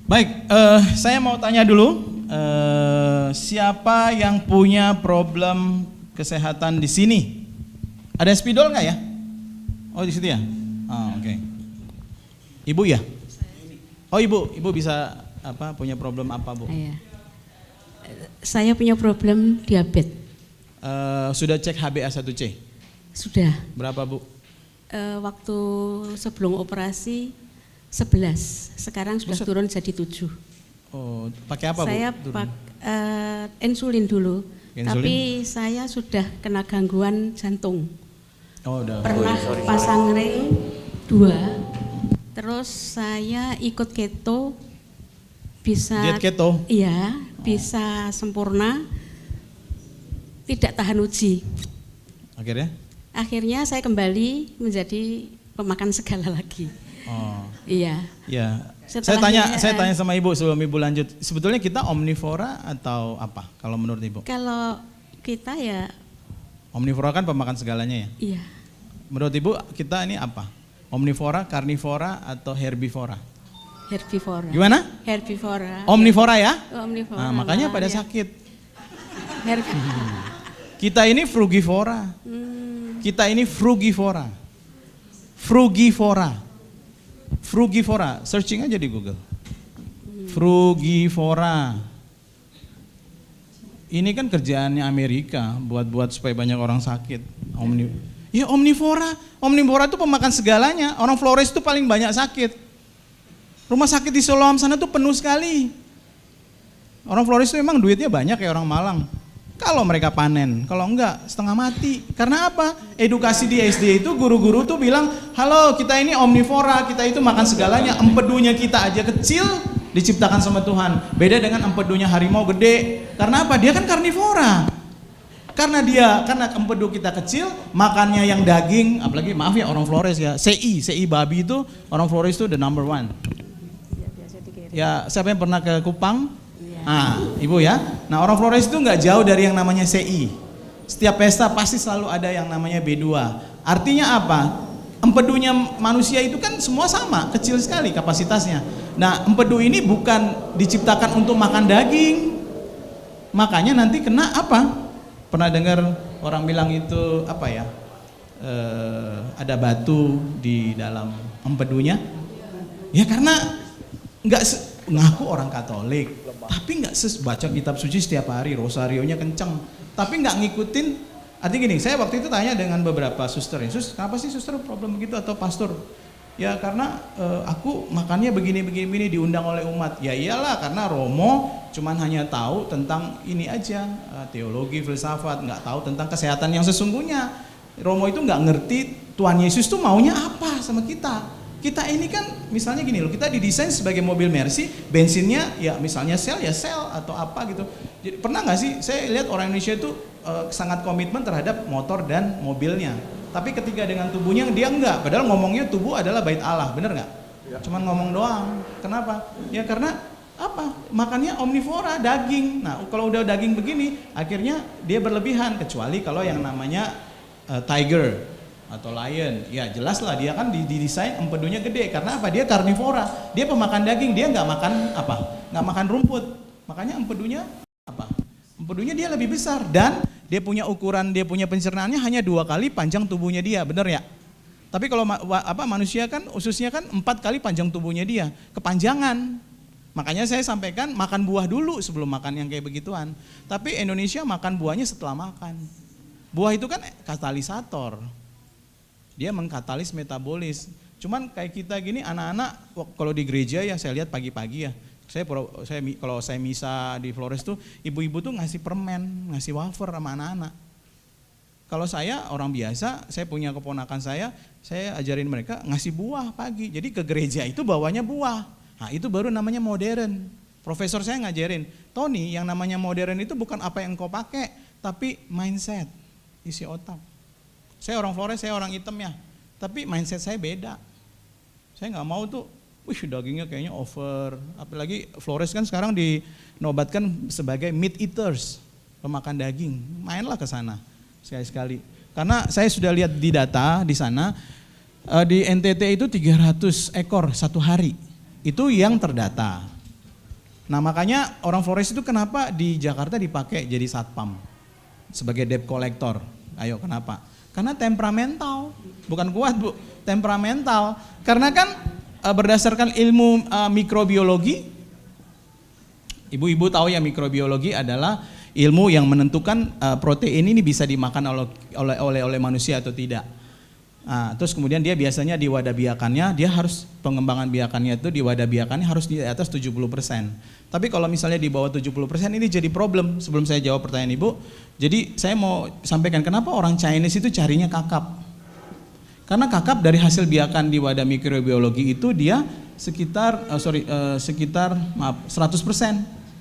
Baik, saya mau tanya dulu, siapa yang punya problem kesehatan di sini? Ada spidol nggak ya? Oh di situ ya? Oke. Ibu ya? Oh ibu bisa punya problem apa bu? Saya punya problem diabetes. Sudah cek HbA1c? Sudah. Berapa bu? Waktu sebelum operasi 11, sekarang sudah turun jadi 7. Oh, pakai apa saya bu? Saya insulin dulu, insulin? Tapi saya sudah kena gangguan jantung. Oh, udah. Pernah pasang ring 2, terus saya ikut keto, bisa. Diet keto? Iya, bisa sempurna, tidak tahan uji. Akhirnya saya kembali menjadi pemakan segala lagi. Oh. Iya. Ya. Saya tanya sama ibu sebelum ibu lanjut. Sebetulnya kita omnivora atau apa kalau menurut ibu? Kalau kita ya. Omnivora kan pemakan segalanya ya? Iya. Menurut ibu kita ini apa? Omnivora, karnivora atau herbivora? Herbivora. Gimana? Herbivora. Omnivora ya? Omnivora. Nah, makanya pada sakit. Herbivora. Kita ini frugivora. Kita ini frugivora. Frugivora. Frugivora, searching aja di Google. Frugivora. Ini kan kerjaannya Amerika, buat supaya banyak orang sakit. Omnivora. Omnivora itu pemakan segalanya. Orang Flores itu paling banyak sakit. Rumah sakit di Siloam sana tuh penuh sekali. Orang Flores itu memang duitnya banyak kayak orang Malang. Kalau mereka panen, kalau enggak setengah mati. Karena apa? Edukasi di SD itu guru-guru tuh bilang, halo kita ini omnivora, kita itu makan segalanya. Empedunya kita aja kecil diciptakan sama Tuhan. Beda dengan empedunya harimau gede. Karena apa? Dia kan karnivora. Karena empedu kita kecil, makannya yang daging, apalagi maaf ya orang Flores ya, CI babi itu orang Flores itu the number one. Ya siapa yang pernah ke Kupang? Nah, ibu ya. Nah, orang Flores itu nggak jauh dari yang namanya CI. Setiap pesta pasti selalu ada yang namanya B2. Artinya apa? Empedunya manusia itu kan semua sama, kecil sekali kapasitasnya. Nah, empedu ini bukan diciptakan untuk makan daging. Makanya nanti kena apa? Pernah dengar orang bilang itu apa ya? Ada batu di dalam empedunya. Ya karena ngaku orang Katolik, tapi nggak baca kitab suci setiap hari, rosarionya kenceng, tapi nggak ngikutin. Artinya gini, saya waktu itu tanya dengan beberapa suster, sus, kenapa sih suster problem begitu atau pastor? Ya karena aku makannya begini diundang oleh umat. Ya iyalah, karena Romo cuman hanya tahu tentang ini aja, teologi, filsafat, nggak tahu tentang kesehatan yang sesungguhnya. Romo itu nggak ngerti Tuhan Yesus tuh maunya apa sama kita. Kita ini kan misalnya gini loh, kita didesain sebagai mobil Mercy, bensinnya ya misalnya sel atau apa gitu. Jadi pernah nggak sih saya lihat orang Indonesia itu sangat komitmen terhadap motor dan mobilnya. Tapi ketika dengan tubuhnya dia enggak, padahal ngomongnya tubuh adalah bait Allah, bener nggak? Ya. Cuman ngomong doang. Kenapa? Ya karena apa? Makannya omnivora, daging. Nah kalau udah daging begini, akhirnya dia berlebihan. Kecuali kalau yang namanya tiger atau lion, ya jelas lah dia kan didesain empedunya gede. Karena apa? Dia karnivora, dia pemakan daging, dia nggak makan apa? Nggak makan rumput. Makanya empedunya apa? Empedunya dia lebih besar dan dia punya ukuran, dia punya pencernaannya hanya 2 kali panjang tubuhnya dia, bener ya? Tapi kalau manusia kan ususnya kan 4 kali panjang tubuhnya dia, kepanjangan. Makanya saya sampaikan makan buah dulu sebelum makan yang kayak begituan. Tapi Indonesia makan buahnya setelah makan. Buah itu kan katalisator. Dia mengkatalis metabolis. Cuman kayak kita gini anak-anak kalau di gereja ya saya lihat pagi-pagi ya. Kalau saya misa di Flores tuh ibu-ibu tuh ngasih permen, ngasih wafer sama anak-anak. Kalau saya orang biasa, saya punya keponakan saya ajarin mereka ngasih buah pagi. Jadi ke gereja itu bawanya buah. Nah, itu baru namanya modern. Profesor saya ngajarin, Tony, yang namanya modern itu bukan apa yang engkau pakai, tapi mindset, isi otak. Saya orang Flores, saya orang hitam ya, tapi mindset saya beda. Saya nggak mau tuh, dagingnya kayaknya over. Apalagi Flores kan sekarang dinobatkan sebagai meat eaters, pemakan daging. Mainlah ke sana sekali-sekali. Karena saya sudah lihat di data di sana, di NTT itu 300 ekor satu hari. Itu yang terdata. Nah makanya orang Flores itu kenapa di Jakarta dipakai jadi satpam sebagai debt collector. Ayo kenapa? Karena temperamental, bukan kuat Bu, temperamental. Karena kan berdasarkan ilmu mikrobiologi, ibu-ibu tahu ya mikrobiologi adalah ilmu yang menentukan protein ini bisa dimakan oleh manusia atau tidak. Nah, terus kemudian dia biasanya di wadah biakannya, dia harus pengembangan biakannya itu di wadah biakannya harus di atas 70%. Tapi kalau misalnya di bawah 70% ini jadi problem. Sebelum saya jawab pertanyaan Ibu, jadi saya mau sampaikan kenapa orang Chinese itu carinya kakap. Karena kakap dari hasil biakan di wadah mikrobiologi itu dia sekitar 100%.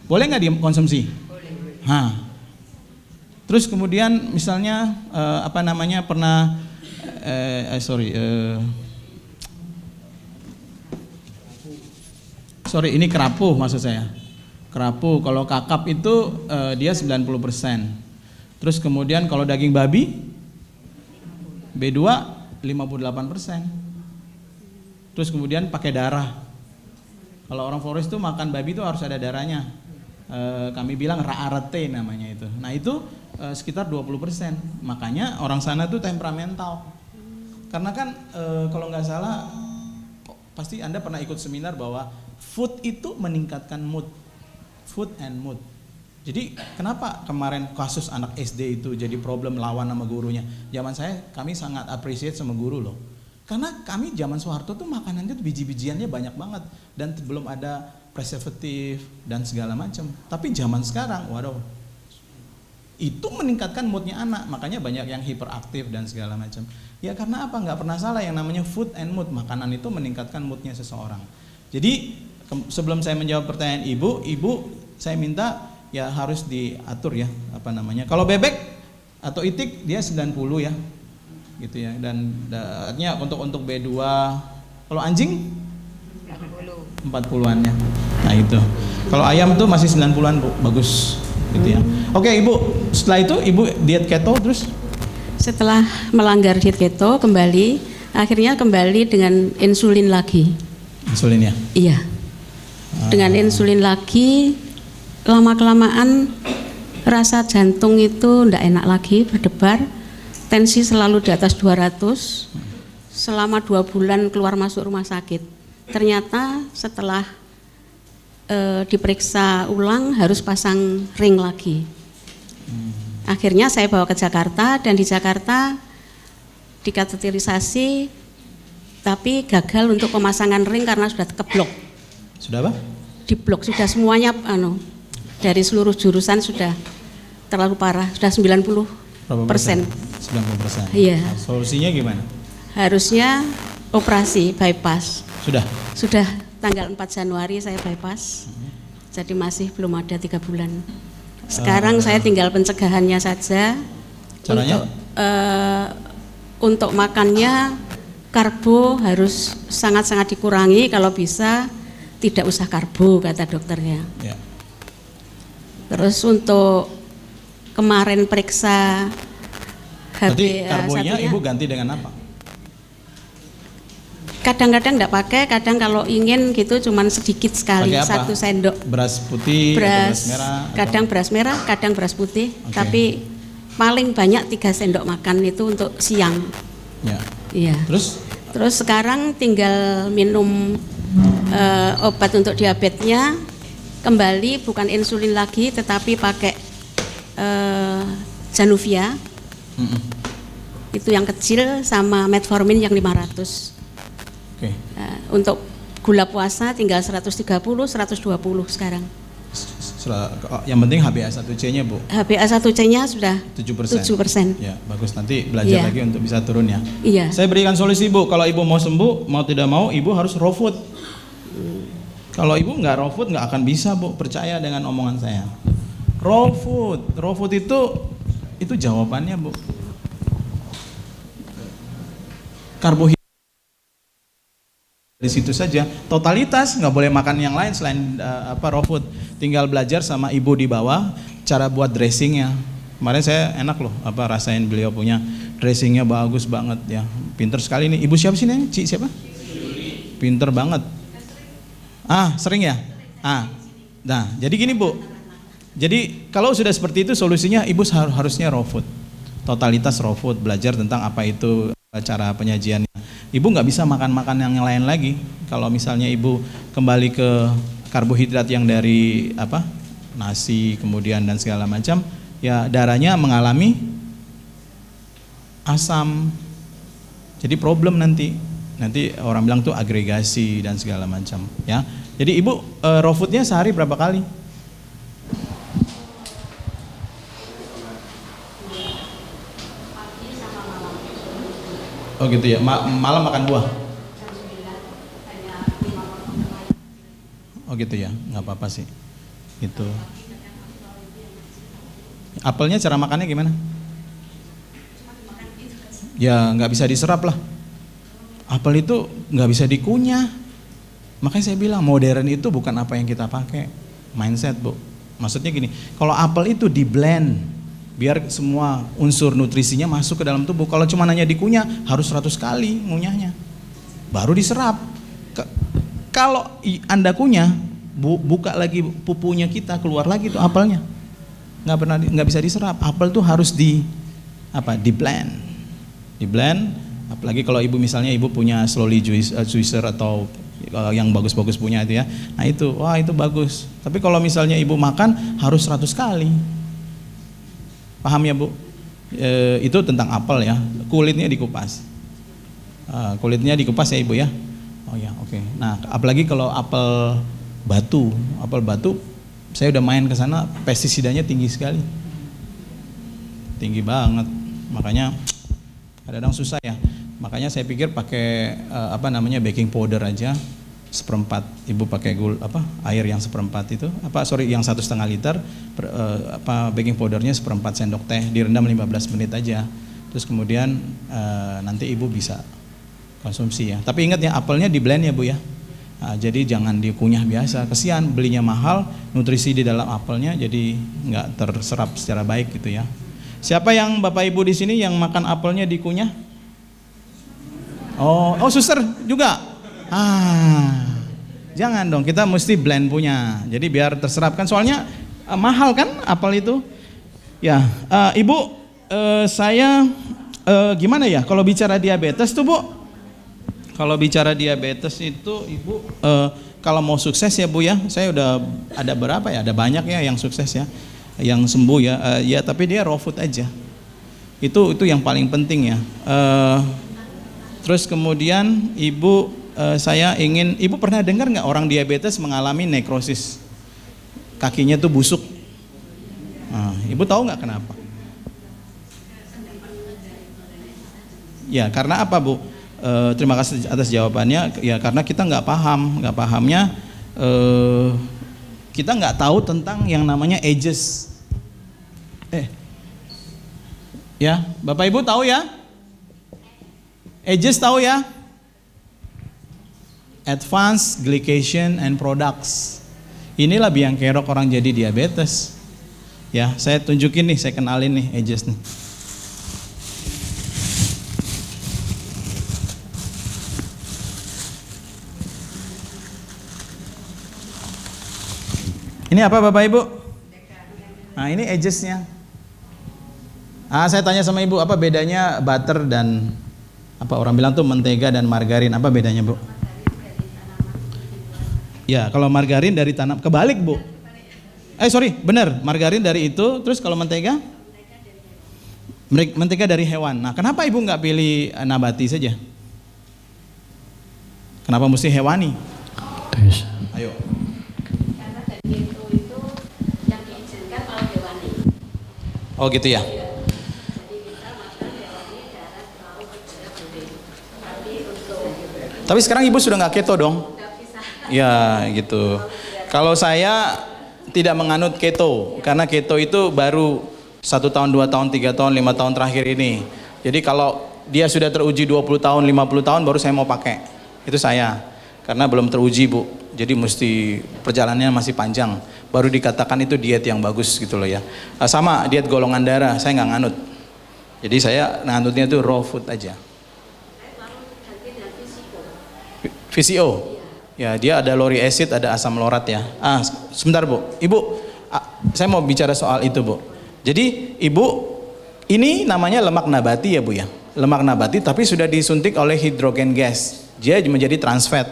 Boleh nggak dikonsumsi? Boleh. Terus kemudian misalnya pernah ini kerapu maksud saya. Kerapu kalau kakap itu dia 90%. Terus kemudian kalau daging babi B2 58%. Terus kemudian pakai darah. Kalau orang Flores itu makan babi itu harus ada darahnya. Kami bilang raarete namanya itu. Nah itu sekitar 20%. Makanya orang sana tuh temperamental. Karena kan kalau nggak salah pasti Anda pernah ikut seminar bahwa food itu meningkatkan mood. Food and mood. Jadi kenapa kemarin kasus anak SD itu jadi problem lawan sama gurunya? Zaman saya kami sangat appreciate sama guru loh. Karena kami zaman Soeharto tuh makanannya tuh biji-bijiannya banyak banget dan belum ada preservatif dan segala macam. Tapi zaman sekarang, waduh, itu meningkatkan moodnya anak, makanya banyak yang hiperaktif dan segala macam. Ya karena apa? Nggak pernah salah yang namanya food and mood, makanan itu meningkatkan moodnya seseorang. Jadi sebelum saya menjawab pertanyaan ibu saya minta ya harus diatur ya Kalau bebek atau itik dia 90 ya, gitu ya. Dan artinya untuk B2, kalau anjing 40-an ya. Nah itu. Kalau ayam tuh masih 90-an Bu, bagus gitu ya. Oke Ibu, setelah itu Ibu diet keto terus? Setelah melanggar diet keto akhirnya kembali dengan insulin lagi. Insulin ya? Iya. Dengan insulin lagi, lama-kelamaan rasa jantung itu enggak enak lagi, berdebar. Tensi selalu di atas 200. Selama 2 bulan keluar masuk rumah sakit. Ternyata setelah diperiksa ulang harus pasang ring lagi. Akhirnya saya bawa ke Jakarta dan di Jakarta dikateterisasi tapi gagal untuk pemasangan ring karena sudah keblok. Sudah apa? Diblok, sudah semuanya dari seluruh jurusan sudah terlalu parah, sudah 90%. Berapa persen? 90%. Iya. Nah, solusinya gimana? Harusnya operasi bypass. Sudah? Sudah tanggal 4 Januari saya bypass. Jadi masih belum ada 3 bulan. Sekarang saya tinggal pencegahannya saja. Caranya? Untuk makannya karbo harus sangat-sangat dikurangi, kalau bisa tidak usah karbo kata dokternya. Ya. Terus untuk kemarin periksa Berarti HbA1-nya, karbonya Ibu ganti dengan apa? kadang-kadang enggak pakai, kadang kalau ingin gitu cuman sedikit sekali, Pakai apa? 1 sendok. Beras putih, atau beras merah? Kadang beras merah, kadang beras putih, tapi paling banyak 3 sendok makan itu untuk siang. Ya. Iya. Terus sekarang tinggal minum obat untuk diabetesnya, kembali bukan insulin lagi tetapi pakai Januvia. Itu yang kecil sama metformin yang 500. Oke. Untuk gula puasa tinggal 130, 120 sekarang. Yang penting HbA1c-nya Bu. HbA1c-nya sudah 7%. Ya, bagus, nanti belajar lagi untuk bisa turun ya. Iya. Saya berikan solusi Bu, kalau Ibu mau sembuh, mau tidak mau Ibu harus raw food. Kalau Ibu nggak raw food nggak akan bisa Bu, percaya dengan omongan saya. Raw food itu jawabannya Bu. Karbohidrat di situ saja, totalitas, nggak boleh makan yang lain selain raw food. Tinggal belajar sama ibu di bawah cara buat dressingnya. Kemarin saya enak loh rasain beliau punya dressingnya bagus banget ya, pinter sekali nih. Ibu siapa sih nih? Siapa? Pinter banget. Sering ya? Nah, jadi gini Bu. Jadi kalau sudah seperti itu solusinya ibu harusnya raw food. Totalitas raw food, belajar tentang apa itu cara penyajiannya. Ibu nggak bisa makan-makan yang lain lagi. Kalau misalnya ibu kembali ke karbohidrat yang dari nasi kemudian dan segala macam, ya darahnya mengalami asam. Jadi problem nanti orang bilang tuh agregasi dan segala macam, ya. Jadi ibu raw foodnya sehari berapa kali? Oh gitu ya, malam makan buah? Oh gitu ya, nggak apa-apa sih. Gitu. Apelnya cara makannya gimana? Ya nggak bisa diserap lah. Apel itu nggak bisa dikunyah. Makanya saya bilang modern itu bukan apa yang kita pakai, mindset Bu. Maksudnya gini, kalau apel itu di blend, biar semua unsur nutrisinya masuk ke dalam tubuh. Kalau cuma hanya dikunyah, harus 100 kali ngunyahnya, baru diserap. Kalau Anda kunyah, buka lagi pupunya kita, keluar lagi tuh apelnya, nggak bisa diserap. Apel tuh harus di blend, apalagi kalau ibu misalnya ibu punya slowly juicer atau yang bagus-bagus punya itu ya, nah itu bagus. Tapi kalau misalnya ibu makan harus 100 kali, paham ya Bu? Itu tentang apel ya, kulitnya dikupas, ya ibu ya. Oh ya, oke. Nah apalagi kalau apel batu, saya udah main ke sana, pestisidanya tinggi sekali, tinggi banget, makanya kadang-kadang susah ya. Makanya saya pikir pakai baking powder aja 1/4. Ibu pakai air yang 1/4 itu, yang 1,5 liter, baking powdernya 1/4 sendok teh, direndam 15 menit aja. Terus kemudian nanti ibu bisa konsumsi ya. Tapi ingat ya, apelnya di blend ya Bu ya. Nah, jadi jangan dikunyah biasa, kesian belinya mahal, nutrisi di dalam apelnya jadi nggak terserap secara baik gitu ya. Siapa yang Bapak Ibu di sini yang makan apelnya dikunyah? Oh, suster juga. Jangan dong, kita mesti blend punya. Jadi biar terserap kan, soalnya mahal kan apel itu. Ya, Ibu, saya gimana ya kalau bicara diabetes tuh Bu? Kalau bicara diabetes itu Ibu, kalau mau sukses ya Bu ya, saya udah ada berapa ya? Ada banyak ya yang sukses ya, yang sembuh ya. Ya tapi dia raw food aja. Itu yang paling penting ya. Terus kemudian Ibu, Ibu pernah dengar nggak orang diabetes mengalami nekrosis? Kakinya tuh busuk. Ibu tahu nggak kenapa? Ya karena apa Bu? Terima kasih atas jawabannya. Ya karena kita nggak pahamnya kita nggak tahu tentang yang namanya ages. Ya Bapak Ibu tahu ya? Ages tahu ya? Advanced Glycation and Products. Inilah biang kerok orang jadi diabetes. Ya, saya tunjukin nih, saya kenalin nih Ages nih. Ini apa Bapak Ibu? Nah, ini Agesnya. Saya tanya sama Ibu, apa bedanya butter dan orang bilang tuh mentega dan margarin, apa bedanya Bu? Ya kalau margarin dari tanam, kebalik Bu. Bener, margarin dari itu, terus kalau mentega? Mentega dari hewan. Nah kenapa Ibu nggak pilih nabati saja? Kenapa mesti hewani? Ayo. Karena dari itu yang diizinkan kalau hewani. Oh gitu ya. Tapi sekarang Ibu sudah nggak keto dong? Ya gitu. Kalau saya tidak menganut keto, karena keto itu baru 1 tahun, 2 tahun, 3 tahun, 5 tahun terakhir ini. Jadi kalau dia sudah teruji 20 tahun, 50 tahun baru saya mau pakai. Itu saya. Karena belum teruji Bu. Jadi mesti perjalanannya masih panjang. Baru dikatakan itu diet yang bagus gitu loh ya. Sama diet golongan darah, saya nggak nganut. Jadi saya nganutnya itu raw food aja. VCO. Ya, dia ada lauric acid, ada asam laurat ya. Sebentar Bu, Ibu, saya mau bicara soal itu Bu. Jadi Ibu, ini namanya lemak nabati ya Bu ya. Lemak nabati tapi sudah disuntik oleh hidrogen gas. Dia menjadi trans fat.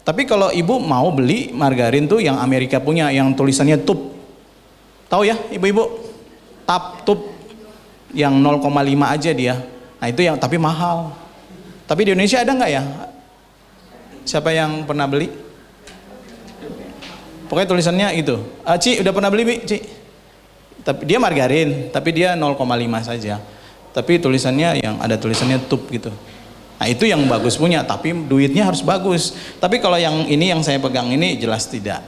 Tapi kalau Ibu mau beli margarin tuh yang Amerika punya, yang tulisannya tube. Tahu ya Ibu-ibu? Tube yang 0,5 aja dia. Nah itu yang tapi mahal. Tapi di Indonesia ada nggak ya? Siapa yang pernah beli? Pokoknya tulisannya itu. Ci, udah pernah beli, Bi? Ci? Tapi dia margarin, tapi dia 0,5 saja. Tapi tulisannya yang ada tulisannya tube gitu. Nah itu yang bagus punya, tapi duitnya harus bagus. Tapi kalau yang ini yang saya pegang ini jelas tidak.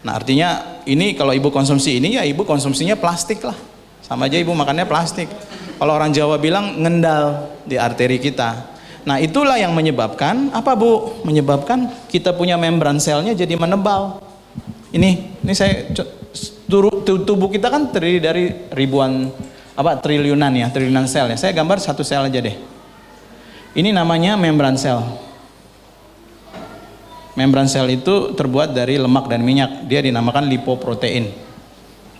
Nah artinya ini kalau Ibu konsumsi ini ya Ibu konsumsinya plastik lah. Sama aja Ibu makannya plastik. Kalau orang Jawa bilang ngendal di arteri kita. Nah itulah yang menyebabkan apa Bu? Menyebabkan kita punya membran selnya jadi menebal. Ini saya tubuh kita kan terdiri dari ribuan triliunan sel ya. Saya gambar satu sel aja deh. Ini namanya membran sel. Membran sel itu terbuat dari lemak dan minyak. Dia dinamakan lipoprotein.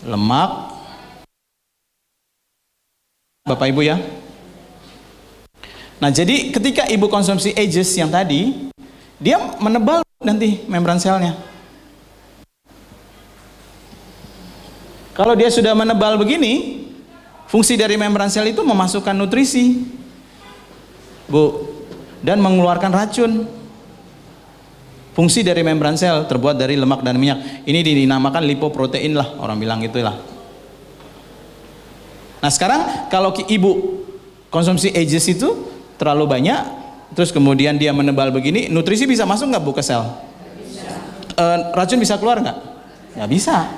Lemak, Bapak Ibu ya. Nah jadi ketika Ibu konsumsi Aegis yang tadi, dia menebal nanti membran selnya. Kalau dia sudah menebal begini, fungsi dari membran sel itu memasukkan nutrisi, Bu, dan mengeluarkan racun. Fungsi dari membran sel terbuat dari lemak dan minyak. Ini dinamakan lipoprotein lah, orang bilang gitulah. Nah sekarang kalau Ibu konsumsi Aegis itu terlalu banyak, terus kemudian dia menebal begini, nutrisi bisa masuk nggak Bu ke sel? Racun bisa keluar nggak? Nggak bisa.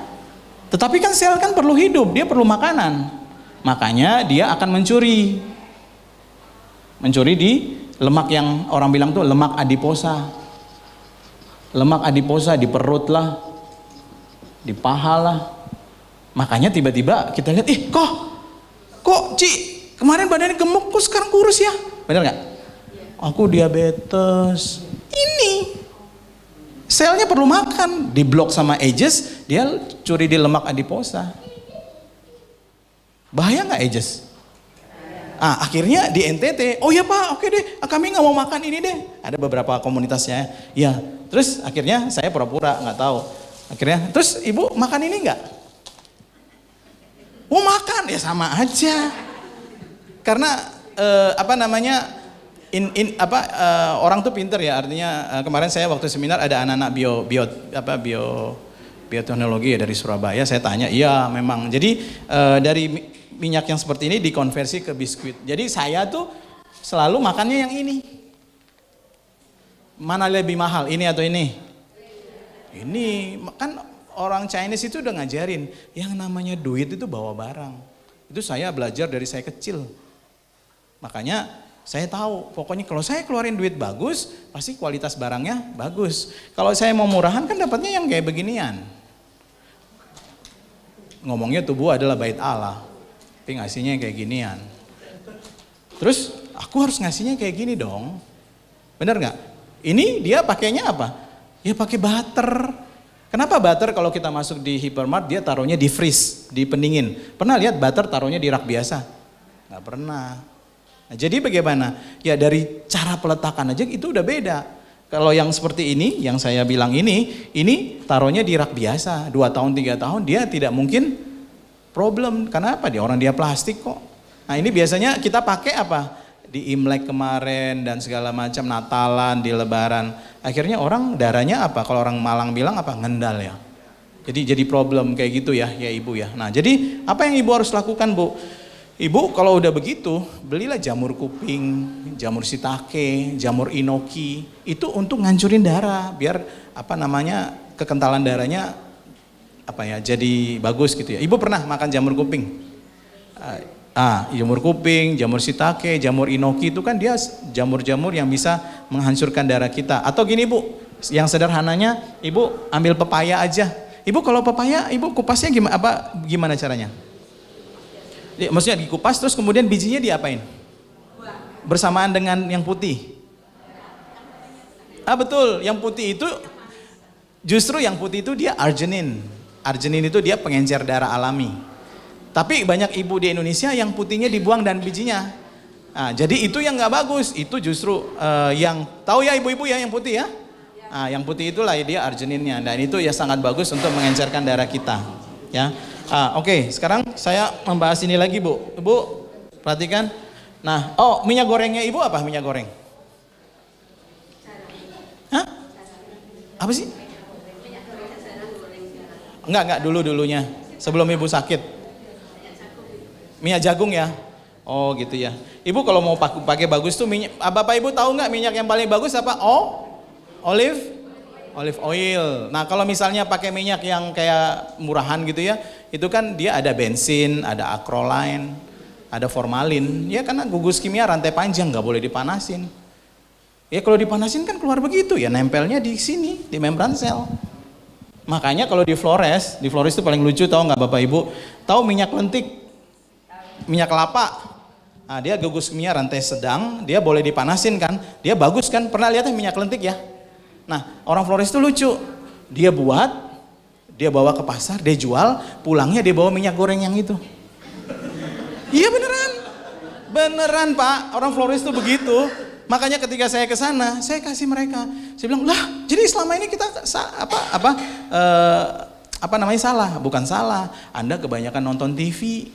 Tetapi kan sel kan perlu hidup, dia perlu makanan. Makanya dia akan mencuri di lemak yang orang bilang tuh lemak adiposa. Lemak adiposa di perut lah, di paha lah. Makanya tiba-tiba kita lihat, kok Ci kemarin badannya gemuk, kok sekarang kurus ya? Bener nggak? Aku diabetes. Ini selnya perlu makan, diblok sama Aegis, dia curi di lemak adiposa. Bahaya nggak Aegis? Akhirnya di NTT, oh ya Pak, oke deh, kami nggak mau makan ini deh. Ada beberapa komunitasnya, ya. Terus akhirnya saya pura-pura nggak tahu. Akhirnya, terus Ibu makan ini nggak? Mau makan ya sama aja. Karena orang tuh pinter ya, artinya kemarin saya waktu seminar ada anak-anak bioteknologi ya dari Surabaya, saya tanya, iya memang. Jadi dari minyak yang seperti ini dikonversi ke biskuit. Jadi saya tuh selalu makannya yang ini. Mana lebih mahal, ini atau ini? Ini kan orang Chinese itu udah ngajarin yang namanya duit itu bawa barang. Itu saya belajar dari saya kecil. Makanya saya tahu, pokoknya kalau saya keluarin duit bagus, pasti kualitas barangnya bagus. Kalau saya mau murahan kan dapatnya yang kayak beginian. Ngomongnya tubuh adalah bait Allah, tapi ngasihnya kayak ginian. Terus aku harus ngasihnya kayak gini dong. Bener nggak? Ini dia pakainya apa? Ya pakai butter. Kenapa butter kalau kita masuk di hypermart dia taruhnya di freeze, di pendingin? Pernah lihat butter taruhnya di rak biasa? Nggak pernah. Nah, jadi bagaimana? Ya dari cara peletakan aja itu udah beda. Kalau yang seperti ini, yang saya bilang ini taruhnya di rak biasa, 2 tahun 3 tahun dia tidak mungkin problem. Karena apa? Dia plastik kok. Nah ini biasanya kita pakai apa? Di Imlek kemarin dan segala macam, Natalan, di Lebaran. Akhirnya orang darahnya apa? Kalau orang Malang bilang apa? Ngendal ya. Jadi problem kayak gitu ya Ibu ya. Nah jadi apa yang Ibu harus lakukan Bu? Ibu kalau udah begitu, belilah jamur kuping, jamur shiitake, jamur inoki. Itu untuk ngancurin darah, biar kekentalan darahnya jadi bagus gitu ya. Ibu pernah makan jamur kuping? Jamur kuping, jamur shiitake, jamur inoki itu kan dia jamur-jamur yang bisa menghancurkan darah kita. Atau gini Bu, yang sederhananya Ibu ambil pepaya aja. Ibu kalau pepaya, Ibu kupasnya gimana caranya? Maksudnya dikupas terus kemudian bijinya diapain? Bersamaan dengan yang putih. Betul, yang putih itu Justru yang putih itu dia arginin. Arginin itu dia pengencer darah alami. Tapi banyak ibu di Indonesia yang putihnya dibuang dan bijinya. Nah, jadi itu yang nggak bagus. Itu justru yang tahu ya ibu-ibu ya yang putih ya. Nah, yang putih itulah dia argininnya. Dan itu ya sangat bagus untuk mengencerkan darah kita. Ya. Oke, sekarang saya membahas ini lagi Bu. Ibu perhatikan. Nah, minyak gorengnya ibu apa minyak goreng? Hah? Apa sih? Enggak dulunya. Sebelum ibu sakit. Minyak jagung ya? Oh gitu ya. Ibu kalau mau pakai bagus tuh minyak, Bapak Ibu tahu nggak minyak yang paling bagus apa? Olive oil. Nah kalau misalnya pakai minyak yang kayak murahan gitu ya, itu kan dia ada bensin, ada acrolein, ada formalin. Ya karena gugus kimia rantai panjang nggak boleh dipanasin. Ya kalau dipanasin kan keluar begitu ya, nempelnya di sini di membran sel. Makanya kalau di Flores itu paling lucu tahu nggak Bapak Ibu? Tahu minyak lentik, minyak kelapa. Nah, dia gugus kimia rantai sedang, dia boleh dipanasin kan? Dia bagus kan? Pernah lihat minyak lentik ya? Nah, orang Flores itu lucu. Dia buat, dia bawa ke pasar, dia jual, pulangnya dia bawa minyak goreng yang itu. Iya beneran Pak. Orang Flores itu begitu. Makanya ketika saya ke sana, saya kasih mereka. Saya bilang, lah, jadi selama ini kita salah? Bukan salah. Anda kebanyakan nonton TV.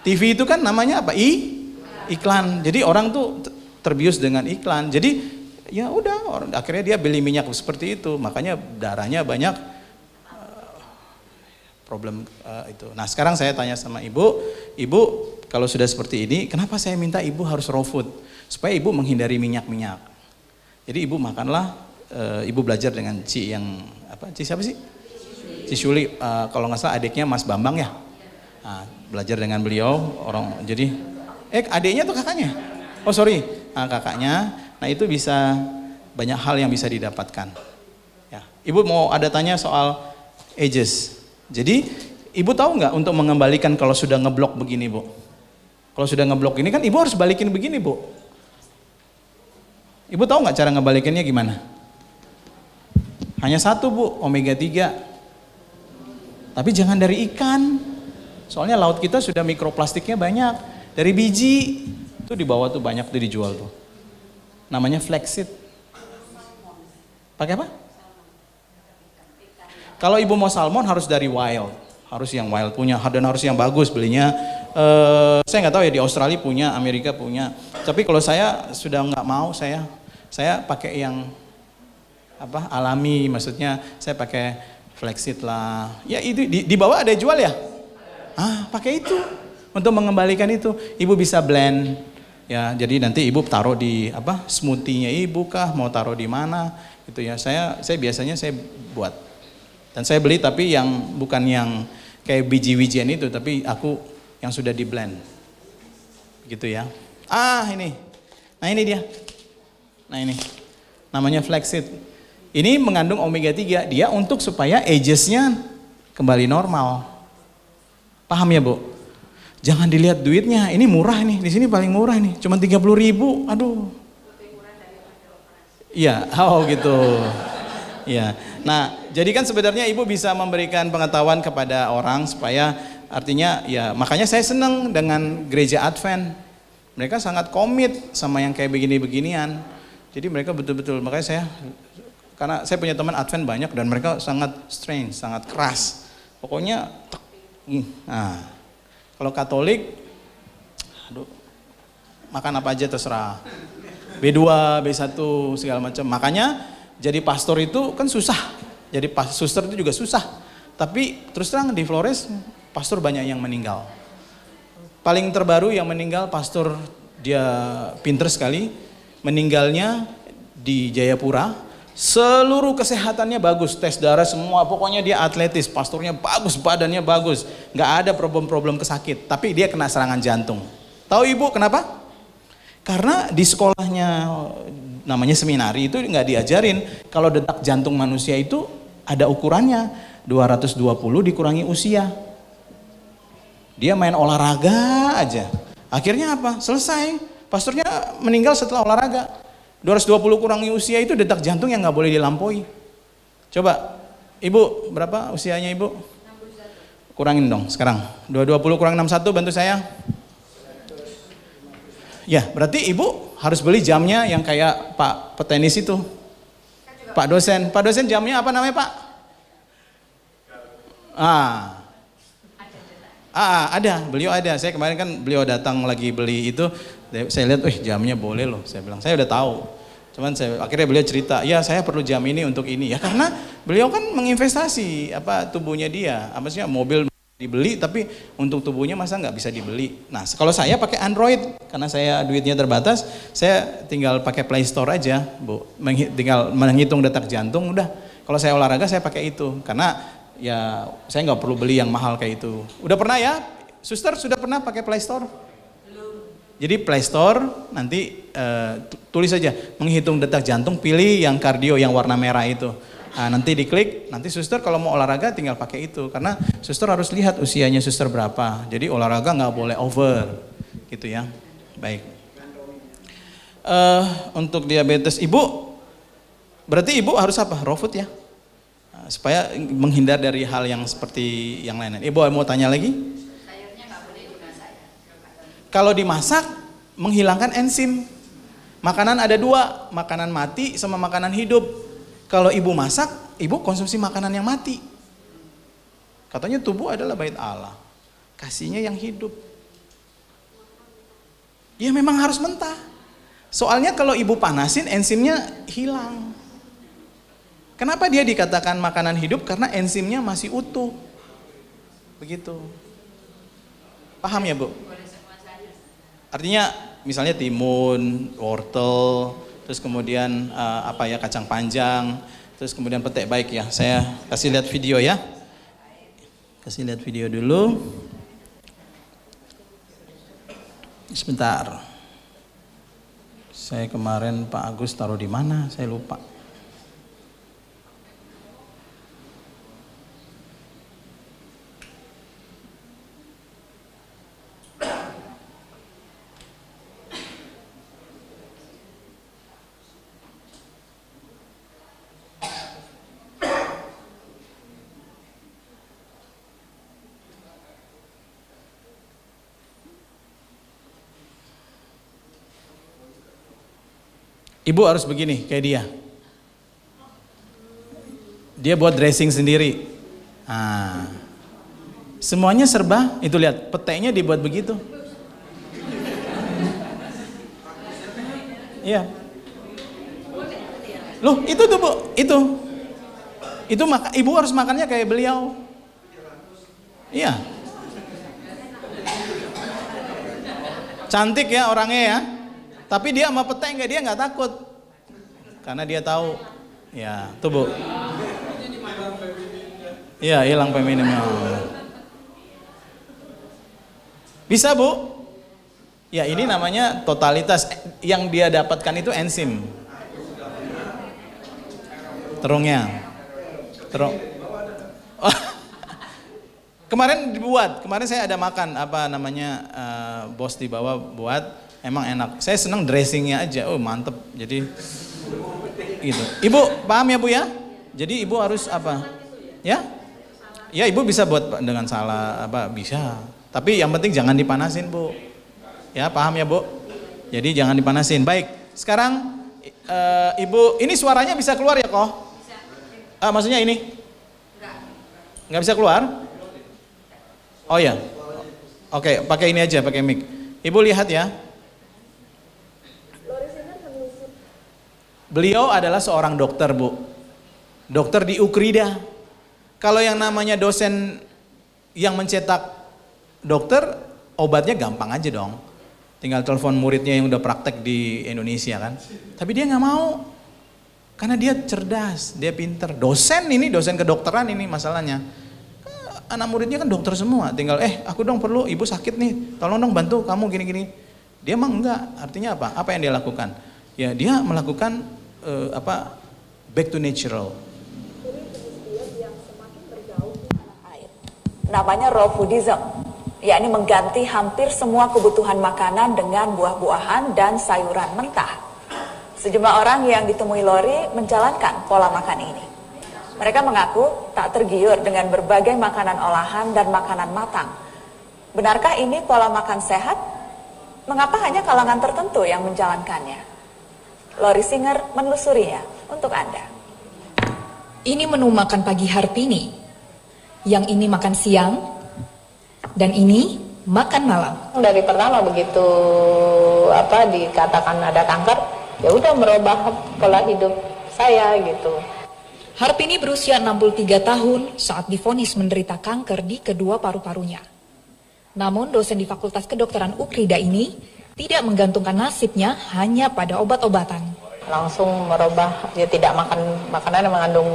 TV itu kan namanya apa? Iklan. Jadi orang tuh terbius dengan iklan. Jadi ya udah, akhirnya dia beli minyak seperti itu. Makanya darahnya banyak problem itu. Nah sekarang saya tanya sama ibu kalau sudah seperti ini, kenapa saya minta ibu harus raw food? Supaya ibu menghindari minyak-minyak. Jadi ibu makanlah, ibu belajar dengan Ci siapa sih? Ci Suli, kalau nggak salah adiknya Mas Bambang ya. Nah, belajar dengan beliau, jadi adiknya tuh kakaknya? Oh sorry, kakaknya. Nah itu bisa banyak hal yang bisa didapatkan. Ya, ibu mau ada tanya soal ages. Jadi ibu tahu nggak untuk mengembalikan kalau sudah ngeblok begini Bu? Kalau sudah ngeblok ini kan ibu harus balikin begini Bu. Ibu tahu nggak cara ngebalikinnya gimana? Hanya satu Bu, omega 3. Tapi jangan dari ikan. Soalnya laut kita sudah mikroplastiknya banyak. Dari biji, itu di bawah tuh banyak tuh dijual tuh. Namanya flaxseed. Pakai apa? Kalau ibu mau salmon harus dari wild. Harus yang wild punya, dan harus yang bagus belinya. Saya nggak tahu ya di Australia punya, Amerika punya. Tapi kalau saya sudah nggak mau, saya pakai yang alami, maksudnya saya pakai flaxseed lah. Ya itu di bawah ada jual ya? Pakai itu untuk mengembalikan itu. Ibu bisa blend ya. Jadi nanti ibu taruh di smoothie-nya ibu kah, mau taruh di mana gitu ya. Saya biasanya saya buat. Dan saya beli tapi yang bukan yang kayak biji-bijian itu, tapi aku yang sudah di blend. Gitu ya. Ini. Nah, ini dia. Nah, ini. Namanya flaxseed. Ini mengandung omega 3, dia untuk supaya ages-nya kembali normal. Paham ya, Bu? Jangan dilihat duitnya, ini murah nih, di sini paling murah nih, cuma 30.000. Aduh. Iya, gitu. Iya. Nah, jadi kan sebenarnya ibu bisa memberikan pengetahuan kepada orang supaya artinya ya makanya saya senang dengan gereja Advent. Mereka sangat komit sama yang kayak begini-beginian. Jadi mereka betul-betul, makanya karena saya punya teman Advent banyak dan mereka sangat strange, sangat keras. Pokoknya kalau Katolik makan apa aja terserah. B2, B1 segala macam. Makanya jadi pastor itu kan susah. Jadi suster itu juga susah. Tapi terus terang di Flores pastor banyak yang meninggal. Paling terbaru yang meninggal pastor, dia pinter sekali. Meninggalnya di Jayapura. Seluruh kesehatannya bagus, tes darah semua, pokoknya dia atletis, pastornya bagus, badannya bagus, nggak ada problem-problem kesakit, tapi dia kena serangan jantung. Tahu ibu kenapa? Karena di sekolahnya namanya seminari itu nggak diajarin kalau detak jantung manusia itu ada ukurannya, 220 dikurangi usia. Dia main olahraga aja, akhirnya apa? Selesai, pastornya meninggal setelah olahraga. 220 kurangi usia itu detak jantung yang nggak boleh dilampaui. Coba Ibu, berapa usianya Ibu? Kurangin dong sekarang. 220 kurang 61, bantu saya. Ya, berarti Ibu harus beli jamnya yang kayak Pak petenis itu. Pak dosen. Pak dosen jamnya apa namanya Pak? Ada. Beliau ada. Saya kemarin kan beliau datang lagi beli itu. Saya lihat, jamnya boleh loh. Saya bilang, saya udah tahu. Cuman akhirnya beliau cerita, ya saya perlu jam ini untuk ini. Ya karena beliau kan menginvestasi tubuhnya dia. Maksudnya mobil dibeli tapi untuk tubuhnya masa nggak bisa dibeli. Nah kalau saya pakai Android karena saya duitnya terbatas, saya tinggal pakai Play Store aja, Bu. Tinggal menghitung detak jantung udah. Kalau saya olahraga saya pakai itu karena ya saya nggak perlu beli yang mahal kayak itu. Udah pernah ya, Suster sudah pernah pakai Play Store? Jadi Play Store nanti tulis saja menghitung detak jantung, pilih yang kardio yang warna merah itu. Nah, nanti diklik, nanti suster kalau mau olahraga tinggal pakai itu karena suster harus lihat usianya suster berapa. Jadi olahraga nggak boleh over, gitu ya. Baik. Untuk diabetes Ibu, berarti Ibu harus apa? Raw food ya, supaya menghindar dari hal yang seperti yang lain. Ibu mau tanya lagi? Sayurnya nggak boleh dimasak. Kalau dimasak menghilangkan enzim. Makanan ada dua, makanan mati sama makanan hidup. Kalau Ibu masak, Ibu konsumsi makanan yang mati. Katanya tubuh adalah bait Allah. Kasihnya yang hidup. Ya memang harus mentah. Soalnya kalau Ibu panasin enzimnya hilang. Kenapa dia dikatakan makanan hidup? Karena enzimnya masih utuh. Begitu. Paham ya Bu? Artinya misalnya timun, wortel, terus kemudian kacang panjang, terus kemudian petai baik ya. Saya kasih lihat video ya. Kasih lihat video dulu. Sebentar. Saya kemarin Pak Agus taruh di mana? Saya lupa. Ibu harus begini kayak dia. Dia buat dressing sendiri. Semuanya serba, itu lihat petainya dibuat begitu. Iya. Loh, itu tuh Bu, itu. Ibu harus makannya kayak beliau. Iya. Cantik ya orangnya ya. Tapi dia sama petai dia nggak takut. Karena dia tahu. Ya, tuh Bu. Iya, hilang femininnya. Bisa Bu? Ya ini namanya totalitas. Yang dia dapatkan itu enzim. Terungnya. Kemarin saya ada makan bos di bawah buat. Emang enak. Saya senang dressingnya aja. Oh mantep. Jadi gitu. Ibu paham ya Bu ya? Jadi Ibu harus apa? Ya? Ya Ibu bisa buat dengan salah bisa. Tapi yang penting jangan dipanasin Bu. Ya paham ya Bu? Jadi jangan dipanasin. Baik. Sekarang Ibu ini suaranya bisa keluar ya kok? Maksudnya ini? Nggak bisa keluar? Oh ya. Oke, pakai ini aja, pakai mic. Ibu lihat ya. Beliau adalah seorang dokter Bu. Dokter di Ukrida. Kalau yang namanya dosen yang mencetak dokter, obatnya gampang aja dong. Tinggal telepon muridnya yang udah praktek di Indonesia kan. Tapi dia nggak mau. Karena dia cerdas, dia pinter. Dosen kedokteran ini masalahnya. Anak muridnya kan dokter semua. Tinggal aku dong perlu, ibu sakit nih. Tolong dong bantu kamu gini-gini. Dia mah enggak. Artinya apa? Apa yang dia lakukan? Ya dia melakukan back to natural. Namanya raw foodism, yakni mengganti hampir semua kebutuhan makanan dengan buah-buahan dan sayuran mentah. Sejumlah orang yang ditemui Lori menjalankan pola makan ini. Mereka mengaku tak tergiur dengan berbagai makanan olahan dan makanan matang. Benarkah ini pola makan sehat? Mengapa hanya kalangan tertentu yang menjalankannya? Lori Singer menelusurinya untuk Anda. Ini menu makan pagi Hartini, yang ini makan siang, dan ini makan malam. Dari pertama begitu dikatakan ada kanker, ya udah merubah pola hidup saya gitu. Hartini berusia 63 tahun saat divonis menderita kanker di kedua paru-parunya. Namun dosen di Fakultas Kedokteran Ukrida ini tidak menggantungkan nasibnya hanya pada obat-obatan. Langsung merubah, ya tidak makan makanan yang mengandung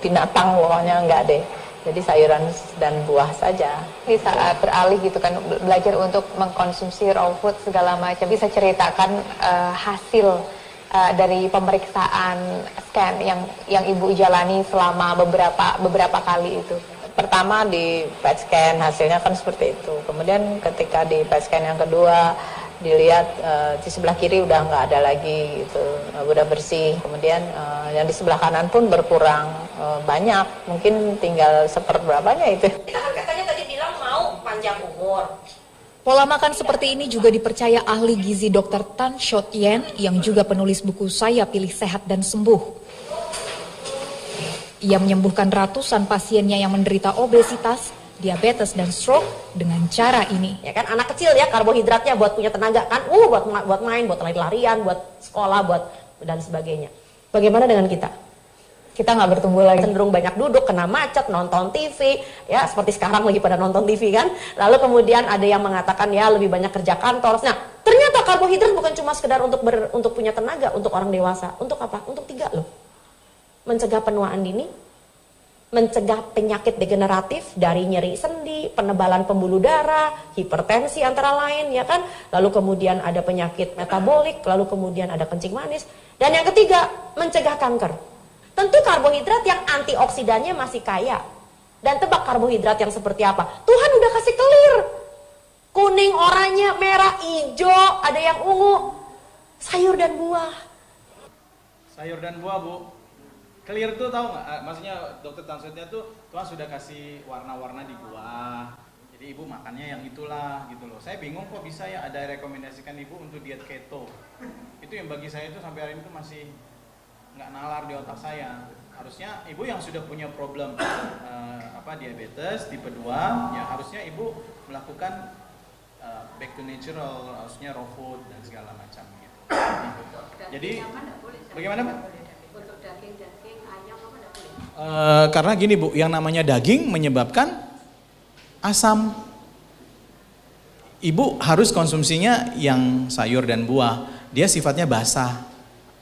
binatang, pokoknya enggak deh. Jadi sayuran dan buah saja. Di saat beralih gitu kan, belajar untuk mengkonsumsi raw food segala macam, bisa ceritakan hasil dari pemeriksaan scan yang Ibu jalani selama beberapa kali itu? Pertama di PET scan hasilnya kan seperti itu. Kemudian ketika di PET scan yang kedua dilihat di sebelah kiri udah nggak ada lagi gitu, udah bersih. Kemudian yang di sebelah kanan pun berkurang banyak, mungkin tinggal seperberapanya itu. Katanya tadi bilang mau panjang umur. Pola makan seperti ini juga dipercaya ahli gizi Dr. Tan Shot Yen yang juga penulis buku Saya Pilih Sehat dan Sembuh. Ia menyembuhkan ratusan pasiennya yang menderita obesitas, diabetes dan stroke dengan cara ini. Ya kan anak kecil ya, karbohidratnya buat punya tenaga kan, buat main, buat lari-larian, buat sekolah, buat dan sebagainya. Bagaimana dengan kita? Kita nggak bertumbuh lagi, cenderung banyak duduk, kena macet, nonton TV, ya seperti sekarang lagi pada nonton TV kan. Lalu kemudian ada yang mengatakan ya lebih banyak kerja kantor. Nah ternyata karbohidrat bukan cuma sekedar untuk punya tenaga, untuk orang dewasa. Untuk apa? Untuk 3 loh. Mencegah penuaan dini, mencegah penyakit degeneratif dari nyeri sendi, penebalan pembuluh darah, hipertensi antara lain ya kan. Lalu kemudian ada penyakit metabolik, lalu kemudian ada kencing manis. Dan yang ketiga, mencegah kanker. Tentu karbohidrat yang antioksidannya masih kaya. Dan tebak karbohidrat yang seperti apa? Tuhan udah kasih clear. Kuning, oranye, merah, hijau, ada yang ungu. Sayur dan buah. Sayur dan buah, Bu. Clear tuh tahu nggak? Maksudnya dokter Tansutnya tuh Tuhan sudah kasih warna-warna di buah. Jadi ibu makannya yang itulah gitu loh. Saya bingung kok bisa ya ada rekomendasikan ibu untuk diet keto. Itu yang bagi saya itu sampai hari ini tuh masih nggak nalar di otak saya. Harusnya ibu yang sudah punya problem diabetes tipe 2, ya harusnya ibu melakukan back to natural, harusnya raw food dan segala macam gitu. Jadi bagaimana Pak? Untuk daging, ayam apa enggak boleh? Karena gini Bu, yang namanya daging menyebabkan asam. Ibu harus konsumsinya yang sayur dan buah. Dia sifatnya basah,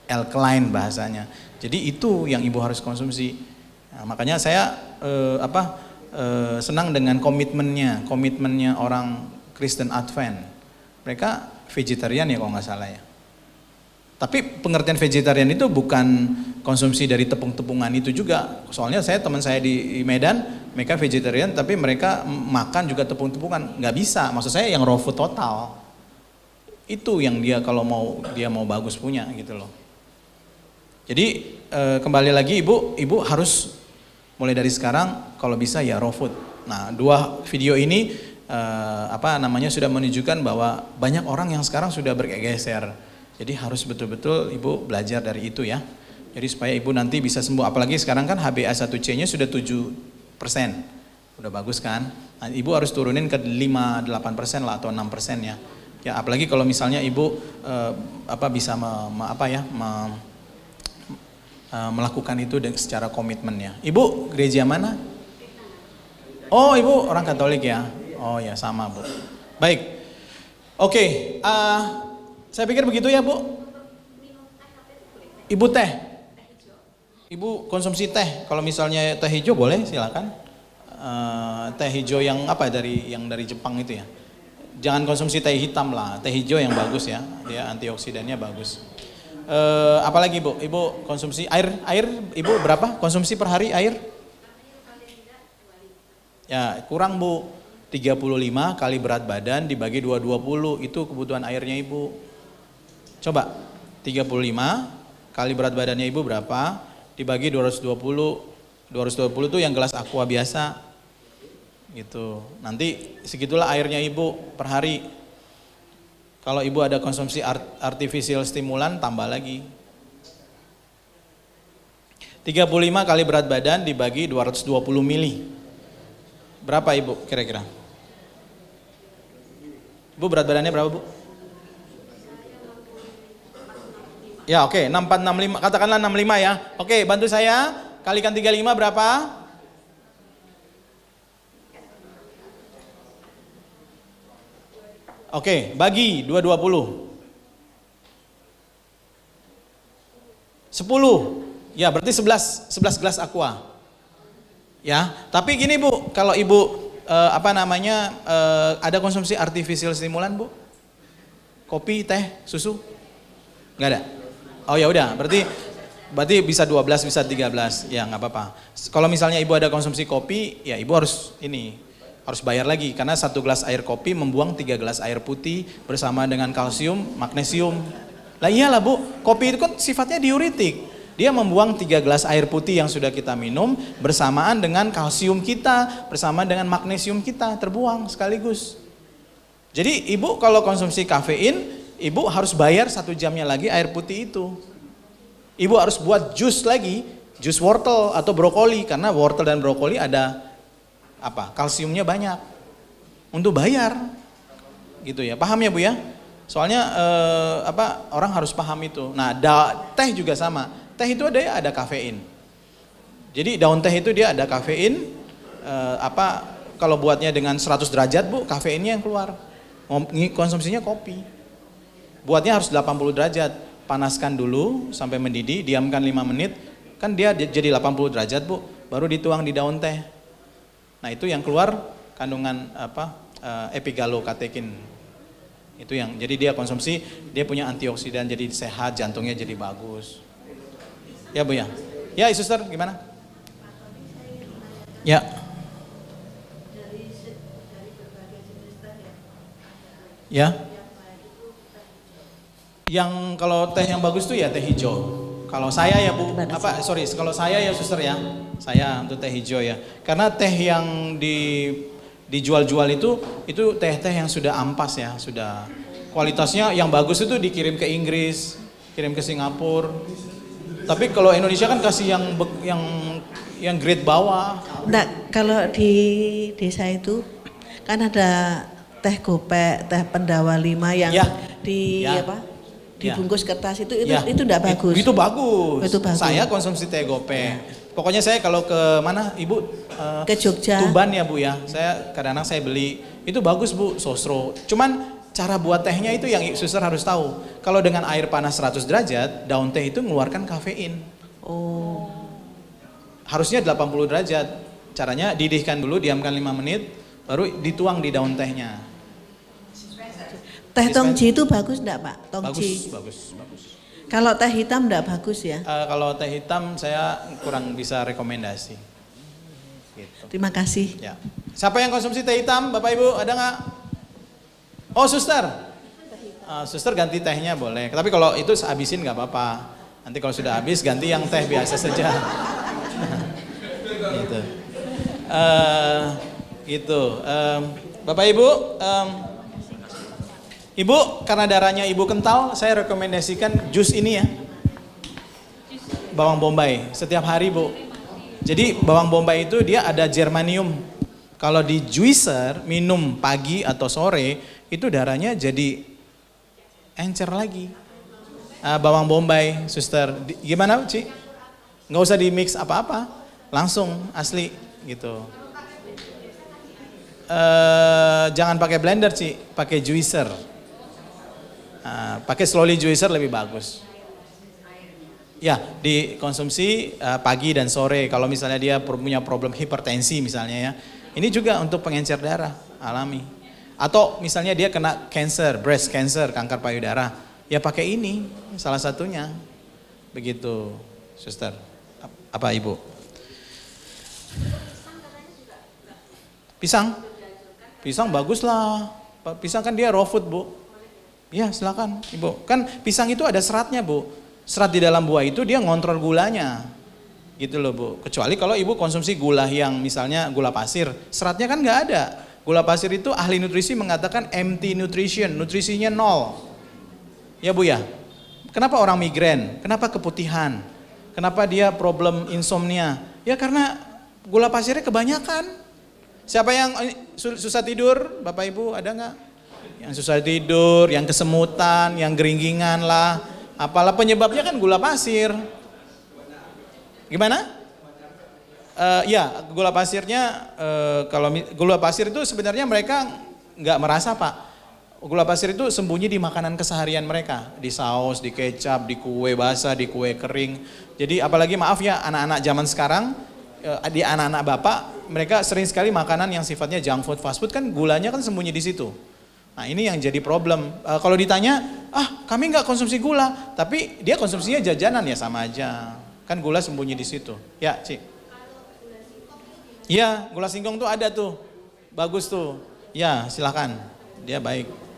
alkaline bahasanya. Jadi itu yang ibu harus konsumsi. Nah, makanya saya senang dengan komitmennya orang Kristen Advent. Mereka vegetarian ya kalau nggak salah ya. Tapi pengertian vegetarian itu bukan konsumsi dari tepung-tepungan itu juga. Soalnya teman saya di Medan, mereka vegetarian tapi mereka makan juga tepung-tepungan. Nggak bisa, maksud saya yang raw food total. Itu yang dia kalau dia mau bagus punya gitu loh. Jadi kembali lagi ibu harus mulai dari sekarang kalau bisa ya raw food. Nah 2 video ini sudah menunjukkan bahwa banyak orang yang sekarang sudah bergeser. Jadi harus betul-betul ibu belajar dari itu ya. Jadi supaya ibu nanti bisa sembuh. Apalagi sekarang kan HbA1c-nya sudah 7%. Udah bagus kan? Nah, ibu harus turunin ke 5-8% lah atau 6% ya. Ya apalagi kalau misalnya ibu bisa melakukan itu secara komitmennya. Ibu gereja mana? Oh ibu orang Katolik ya? Oh ya sama Bu. Baik. Oke. Saya pikir begitu ya Bu. Ibu teh. Ibu konsumsi teh. Kalau misalnya teh hijau boleh silakan. Teh hijau yang dari Jepang itu ya. Jangan konsumsi teh hitam lah. Teh hijau yang bagus ya. Dia antioksidannya bagus. Apalagi Bu? Ibu konsumsi air Ibu berapa konsumsi per hari air? Ya kurang Bu. 35 kali berat badan dibagi 220 itu kebutuhan airnya Ibu. Coba 35 kali berat badannya ibu berapa dibagi 220 itu yang gelas aqua biasa gitu. Nanti segitulah airnya ibu per hari. Kalau ibu ada konsumsi artificial stimulan tambah lagi. 35 kali berat badan dibagi 220 mili. Berapa ibu kira-kira? Bu berat badannya berapa bu? Ya oke, 6465, katakanlah 65 ya. Oke, bantu saya, kalikan 35 berapa? Oke, bagi 220. 10. Ya, berarti 11 gelas aqua. Ya, tapi gini Bu, kalau Ibu ada konsumsi artificial stimulan Bu? Kopi, teh, susu? Enggak ada. Oh ya udah, berarti bisa 12, bisa 13. Ya, nggak apa-apa. Kalau misalnya Ibu ada konsumsi kopi, ya Ibu harus bayar lagi karena 1 gelas air kopi membuang 3 gelas air putih bersama dengan kalsium, magnesium. Lah iyalah Bu, kopi itu kan sifatnya diuretik. Dia membuang 3 gelas air putih yang sudah kita minum bersamaan dengan kalsium kita, bersama dengan magnesium kita terbuang sekaligus. Jadi Ibu kalau konsumsi kafein, Ibu harus bayar 1 jamnya lagi air putih itu. Ibu harus buat jus lagi, jus wortel atau brokoli karena wortel dan brokoli ada kalsiumnya banyak untuk bayar gitu ya, paham ya Bu ya? Soalnya orang harus paham itu. Nah teh juga sama, teh itu ada kafein. Jadi daun teh itu dia ada kafein. Kalau buatnya dengan 100 derajat Bu, kafeinnya yang keluar. Konsumsinya kopi, buatnya harus 80 derajat, panaskan dulu sampai mendidih, diamkan 5 menit, kan dia jadi 80 derajat Bu, baru dituang di daun teh. Nah itu yang keluar kandungan epigalokatekin. Itu yang jadi dia konsumsi, dia punya antioksidan jadi sehat, jantungnya jadi bagus. Ya Bu ya. Ya suster gimana? Ya. Ya. Yang kalau teh yang bagus tuh ya teh hijau. Kalau saya ya Bu, kalau saya ya suster ya, saya untuk teh hijau ya. Karena teh yang dijual-jual itu teh-teh yang sudah ampas ya, sudah kualitasnya yang bagus itu dikirim ke Inggris, kirim ke Singapura. Tapi kalau Indonesia kan kasih yang grade bawah. Nah, kalau di desa itu kan ada teh gopek, teh pendawa 5 yang dibungkus kertas itu enggak bagus. Itu bagus. Itu bagus. Saya konsumsi teh gopek. Pokoknya saya kalau ke mana Ibu? Ke Jogja. Tuban ya Bu ya. Saya kadang-kadang saya beli. Itu bagus Bu, sosro. Cuman cara buat tehnya itu yang suster harus tahu. Kalau dengan air panas 100 derajat, daun teh itu mengeluarkan kafein. Oh. Harusnya 80 derajat. Caranya didihkan dulu, diamkan 5 menit, baru dituang di daun tehnya. Teh tongji itu bagus enggak Pak? Tongji. Bagus. Kalau teh hitam enggak bagus ya? Kalau teh hitam saya kurang bisa rekomendasi. Gitu. Terima kasih. Ya. Siapa yang konsumsi teh hitam? Bapak Ibu ada nggak? Oh suster. Suster ganti tehnya boleh. Tapi kalau itu habisin nggak apa-apa. Nanti kalau sudah habis ganti yang teh biasa saja. Gitu. Gitu. Bapak Ibu. Ibu, karena darahnya Ibu kental, saya rekomendasikan jus ini ya. Bawang bombay, setiap hari Bu. Jadi bawang bombay itu dia ada germanium. Kalau di juicer, minum pagi atau sore, itu darahnya jadi encer lagi. Bawang bombay, suster. Gimana Ci? Nggak usah di mix apa-apa, langsung asli gitu. Jangan pakai blender Ci, pakai juicer. Pakai slowly juicer lebih bagus. Ya, dikonsumsi pagi dan sore. Kalau misalnya dia punya problem hipertensi misalnya ya. Ini juga untuk pengencer darah alami. Atau misalnya dia kena cancer, breast cancer, kanker payudara. Ya pakai ini salah satunya. Begitu, suster. Apa Ibu? Pisang? Pisang bagus lah. Pisang kan dia raw food Bu. Ya silakan Ibu. Kan pisang itu ada seratnya Bu. Serat di dalam buah itu dia ngontrol gulanya. Gitu loh Bu. Kecuali kalau ibu konsumsi gula yang misalnya gula pasir, seratnya kan nggak ada. Gula pasir itu ahli nutrisi mengatakan empty nutrition, nutrisinya nol. Ya Bu ya. Kenapa orang migrain? Kenapa keputihan? Kenapa dia problem insomnia? Ya karena gula pasirnya kebanyakan. Siapa yang susah tidur? Bapak Ibu ada nggak? Yang susah tidur, yang kesemutan, yang geringgingan lah. Apalah penyebabnya kan gula pasir. Gimana? Ya gula pasirnya kalau gula pasir itu sebenarnya mereka nggak merasa Pak. Gula pasir itu sembunyi di makanan keseharian mereka, di saus, di kecap, di kue basah, di kue kering. Jadi apalagi maaf ya anak-anak zaman sekarang, di anak-anak bapak, mereka sering sekali makanan yang sifatnya junk food, fast food kan gulanya kan sembunyi di situ. Nah ini yang jadi problem. Kalau ditanya, kami nggak konsumsi gula, tapi dia konsumsinya jajanan ya sama aja. Kan gula sembunyi di situ. Ya, Ci. Iya, gula singkong tuh ada tuh. Bagus tuh. Ya, silakan. Dia baik.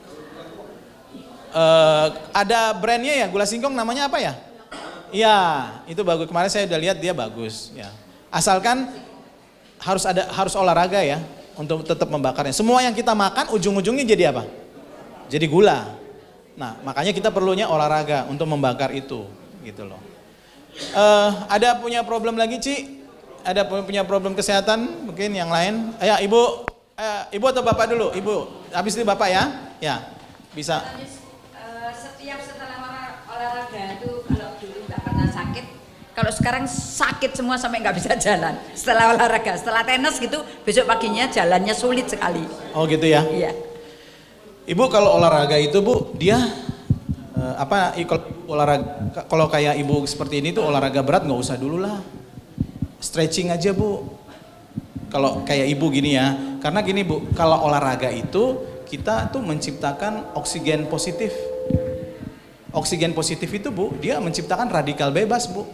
Ada brandnya ya, gula singkong namanya apa ya? Iya, itu bagus. Kemarin saya udah lihat dia bagus. Ya. Asalkan harus olahraga ya untuk tetap membakarnya. Semua yang kita makan ujung-ujungnya jadi apa? Jadi gula. Nah, makanya kita perlunya olahraga untuk membakar itu, gitu loh. Ada punya problem lagi, Ci? Ada punya problem kesehatan mungkin yang lain? Ayo Ibu atau Bapak dulu? Ibu, habis itu Bapak ya? Ya, bisa. Setiap setelah olahraga itu kalau dulu nggak pernah sakit, kalau sekarang sakit semua sampai nggak bisa jalan. Setelah olahraga, setelah tenis gitu, besok paginya jalannya sulit sekali. Oh gitu ya? Iya. Ibu kalau olahraga itu Bu, dia kalau kayak ibu seperti ini tuh olahraga berat nggak usah dulu lah, stretching aja Bu. Kalau kayak ibu gini ya, karena gini Bu, kalau olahraga itu kita tuh menciptakan oksigen positif. Oksigen positif itu Bu, dia menciptakan radikal bebas Bu.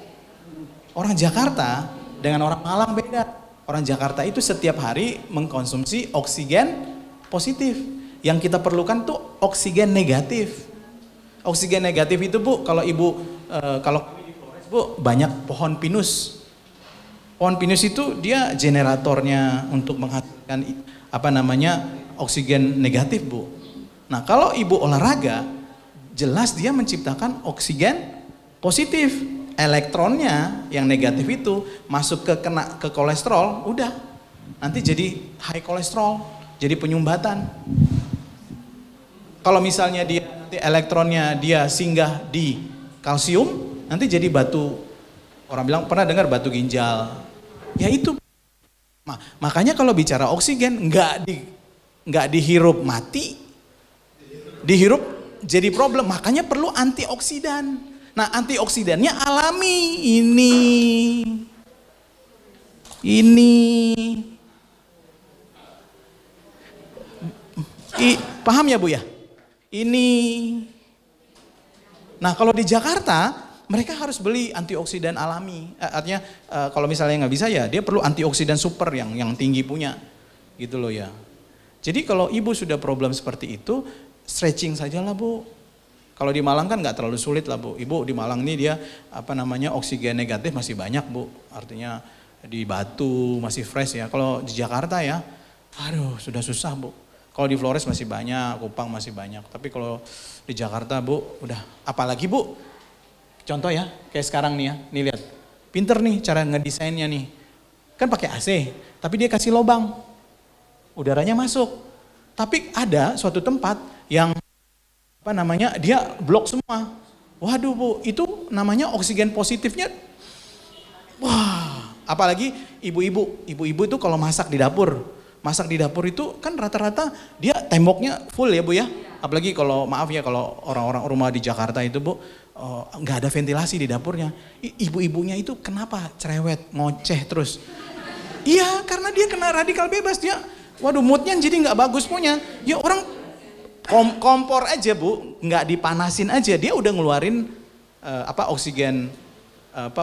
Orang Jakarta dengan orang Malang beda. Orang Jakarta itu setiap hari mengkonsumsi oksigen positif. Yang kita perlukan tuh oksigen negatif. Oksigen negatif itu Bu, kalau ibu, kalau Bu banyak pohon pinus. Pohon pinus itu dia generatornya untuk menghasilkan oksigen negatif Bu. Nah kalau ibu olahraga, jelas dia menciptakan oksigen positif. Elektronnya yang negatif itu masuk ke kolesterol, udah nanti jadi high kolesterol, jadi penyumbatan. Kalau misalnya dia nanti elektronnya dia singgah di kalsium, nanti jadi batu. Orang bilang pernah dengar batu ginjal. Ya itu. Makanya kalau bicara oksigen nggak dihirup mati, dihirup jadi problem. Makanya perlu antioksidan. Nah antioksidannya alami paham ya Bu ya? Ini. Nah kalau di Jakarta mereka harus beli antioksidan alami. Artinya kalau misalnya nggak bisa ya dia perlu antioksidan super yang tinggi punya, gitu loh ya. Jadi kalau ibu sudah problem seperti itu, stretching saja lah Bu. Kalau di Malang kan nggak terlalu sulit lah Bu. Ibu di Malang ini dia oksigen negatif masih banyak Bu. Artinya di Batu masih fresh ya. Kalau di Jakarta ya, aduh sudah susah Bu. Kalau di Flores masih banyak, Kupang masih banyak. Tapi kalau di Jakarta Bu, udah. Apalagi Bu, contoh ya, kayak sekarang nih ya. Nih lihat, pinter nih cara ngedesainnya nih. Kan pakai AC, tapi dia kasih lubang. Udaranya masuk. Tapi ada suatu tempat yang dia blok semua. Waduh Bu, itu namanya oksigen positifnya. Wah, apalagi ibu-ibu itu kalau masak di dapur. Masak di dapur itu kan rata-rata dia temboknya full ya Bu ya. Apalagi kalau maaf ya kalau orang-orang rumah di Jakarta itu Bu, nggak ada ventilasi di dapurnya. Ibu-ibunya itu kenapa cerewet, ngoceh terus. Iya karena dia kena radikal bebas dia. Waduh moodnya jadi nggak bagus punya. Ya orang kompor aja Bu, nggak dipanasin aja dia udah ngeluarin oksigen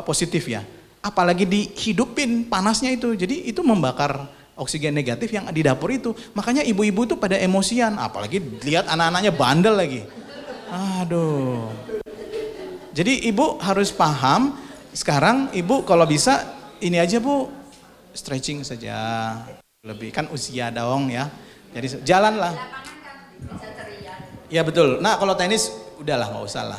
positif ya. Apalagi dihidupin panasnya itu, jadi itu membakar oksigen negatif yang di dapur itu. Makanya ibu-ibu tuh pada emosian, apalagi lihat anak-anaknya bandel lagi. Aduh. Jadi ibu harus paham Sekarang ibu kalau bisa ini aja bu, stretching saja. Lebih kan usia dong ya. Jadi jalanlah. Ya betul. Nah kalau tenis udahlah nggak usah lah.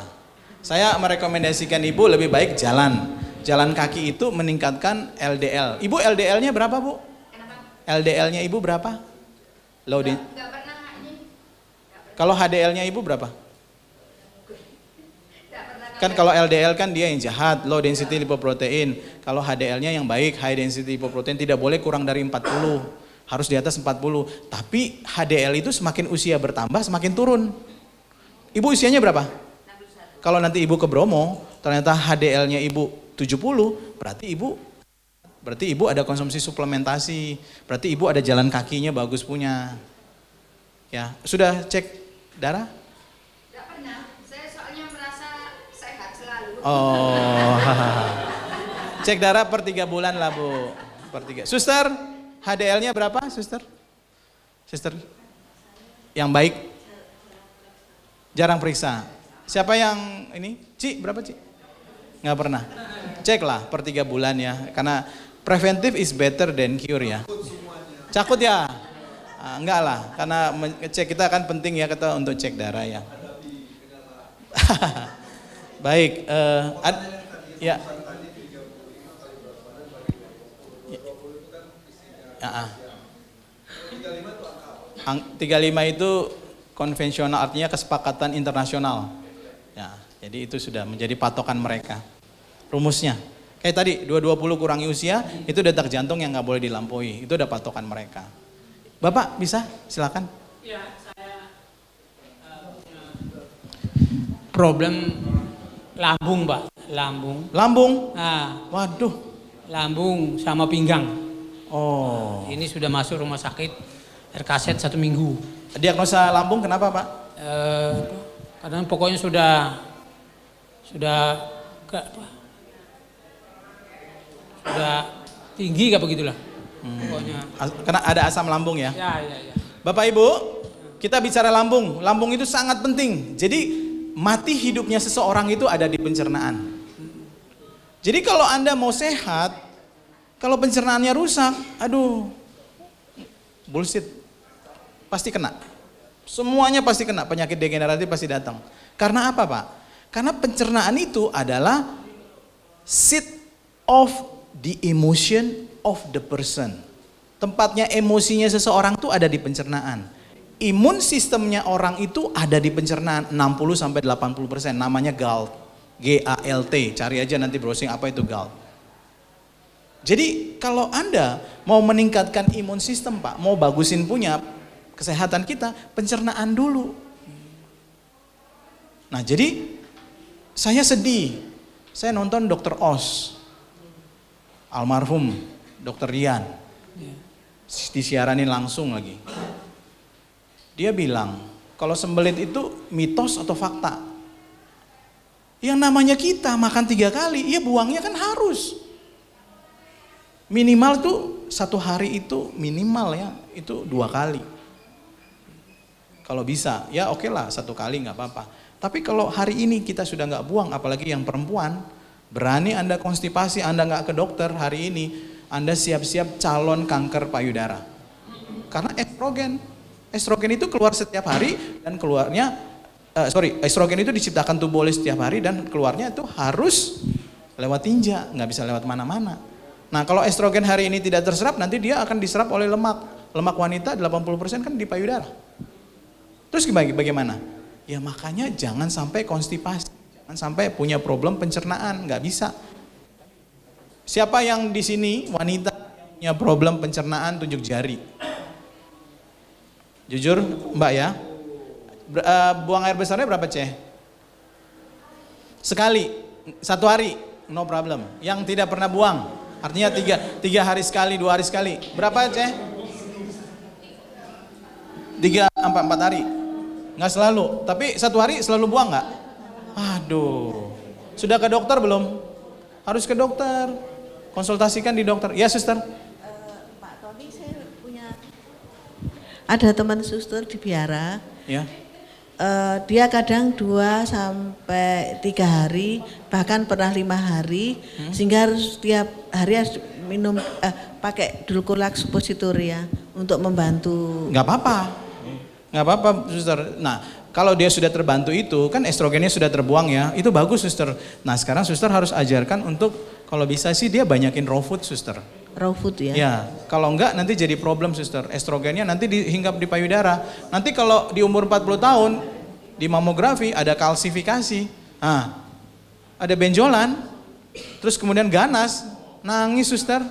Saya merekomendasikan ibu lebih baik jalan. Jalan kaki itu meningkatkan LDL. Ibu LDL-nya berapa bu? LDL-nya ibu berapa? Loading. Kalau HDL-nya ibu berapa? Kan kalau LDL kan dia yang jahat, low density lipoprotein. Kalau HDL-nya yang baik, high density lipoprotein, tidak boleh kurang dari 40. Harus di atas 40. Tapi HDL itu semakin usia bertambah semakin turun. Ibu usianya berapa? Kalau nanti ibu ke Bromo, ternyata HDL-nya ibu 70, berarti ibu ada konsumsi suplementasi. Berarti ibu ada jalan kakinya bagus punya. Ya, sudah cek darah? Oh, cek darah per 3 bulan lah bu, per 3. Suster, HDL-nya berapa suster? Suster, yang baik, jarang periksa. Siapa yang ini? Ci, berapa Ci? Nggak pernah. Cek lah per 3 bulan ya, karena preventive is better than cure ya. Cakut ya? Enggak lah, karena cek kita kan penting ya kita untuk cek darah ya. Baik, ya. 35 itu konvensional, artinya kesepakatan internasional. Ya, jadi itu sudah menjadi patokan mereka. Rumusnya, kayak tadi 220 kurangi usia, itu detak jantung yang nggak boleh dilampaui. Itu udah patokan mereka. Bapak bisa, silakan. Ya, saya problem lambung, Pak. Lambung? Nah, waduh. Lambung sama pinggang. Oh. Nah, ini sudah masuk rumah sakit RKZ 1 minggu. Diagnosa lambung kenapa, Pak? Karena pokoknya sudah tinggi kayak begitulah. Pokoknya. Karena ada asam lambung ya? Ya. Bapak Ibu, kita bicara lambung. Lambung itu sangat penting. Jadi mati hidupnya seseorang itu ada di pencernaan. Jadi kalau Anda mau sehat, kalau pencernaannya rusak, aduh, bullshit, pasti kena. Semuanya pasti kena, penyakit degeneratif pasti datang. Karena apa Pak? Karena pencernaan itu adalah seat of the emotion of the person. Tempatnya emosinya seseorang itu ada di pencernaan. Imun sistemnya orang itu ada di pencernaan 60-80%, namanya GALT, GALT, cari aja nanti browsing apa itu GALT. Jadi kalau Anda mau meningkatkan imun sistem Pak, mau bagusin punya kesehatan kita, pencernaan dulu. Nah jadi saya sedih, saya nonton Dr. Oz, almarhum Dr. Rian, disiaranin langsung lagi. Dia bilang, kalau sembelit itu mitos atau fakta? Yang namanya kita makan 3 kali, ya buangnya kan harus. Minimal tuh 1 hari itu minimal ya, itu 2 kali. Kalau bisa, ya oke lah 1 kali nggak apa-apa. Tapi kalau hari ini kita sudah nggak buang, apalagi yang perempuan, berani Anda konstipasi, Anda nggak ke dokter hari ini, Anda siap-siap calon kanker payudara. Karena estrogen itu keluar setiap hari dan keluarnya, estrogen itu diciptakan tubuh oleh setiap hari dan keluarnya itu harus lewat tinja, nggak bisa lewat mana-mana. Nah kalau estrogen hari ini tidak terserap, nanti dia akan diserap oleh lemak. Lemak wanita 80% kan di payudara. Terus bagaimana? Ya makanya jangan sampai konstipasi, jangan sampai punya problem pencernaan, nggak bisa. Siapa yang di sini wanita punya problem pencernaan tunjuk jari? Jujur Mbak ya, buang air besarnya berapa Ceh? Sekali, 1 hari, no problem. Yang tidak pernah buang, artinya 3 hari sekali, 2 hari sekali. Berapa Ceh? 3-4 hari? Nggak selalu, tapi 1 hari selalu buang nggak? Aduh, sudah ke dokter belum? Harus ke dokter, konsultasikan di dokter. Ya suster. Pak Tony, saya punya, ada teman suster di Biara. Ya. dia kadang 2 sampai 3 hari, bahkan pernah 5 hari, sehingga harus setiap hari harus minum pakai dulcolax suppositoria untuk membantu. Nggak apa-apa suster. Nah kalau dia sudah terbantu itu kan estrogennya sudah terbuang ya, itu bagus suster. Nah sekarang suster harus ajarkan untuk kalau bisa sih dia banyakin raw food suster. Raw food ya? Ya, kalau enggak nanti jadi problem suster. Estrogennya nanti dihinggap di payudara. Nanti kalau di umur 40 tahun di mamografi ada kalsifikasi. Nah, ada benjolan. Terus kemudian ganas, nangis suster.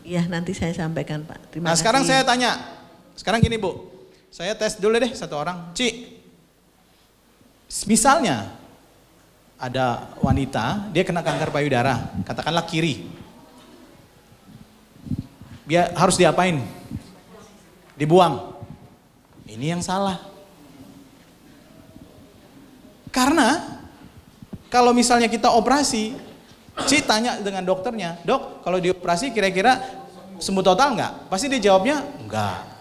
Iya, nanti saya sampaikan Pak. Terima kasih. Sekarang saya tanya. Sekarang gini Bu. Saya tes dulu deh satu orang. Ci. Misalnya ada wanita, dia kena kanker payudara, katakanlah kiri. Dia harus diapain? Dibuang. Ini yang salah. Karena kalau misalnya kita operasi, Ci tanya dengan dokternya, dok kalau dioperasi kira-kira sembuh total enggak? Pasti dia jawabnya enggak.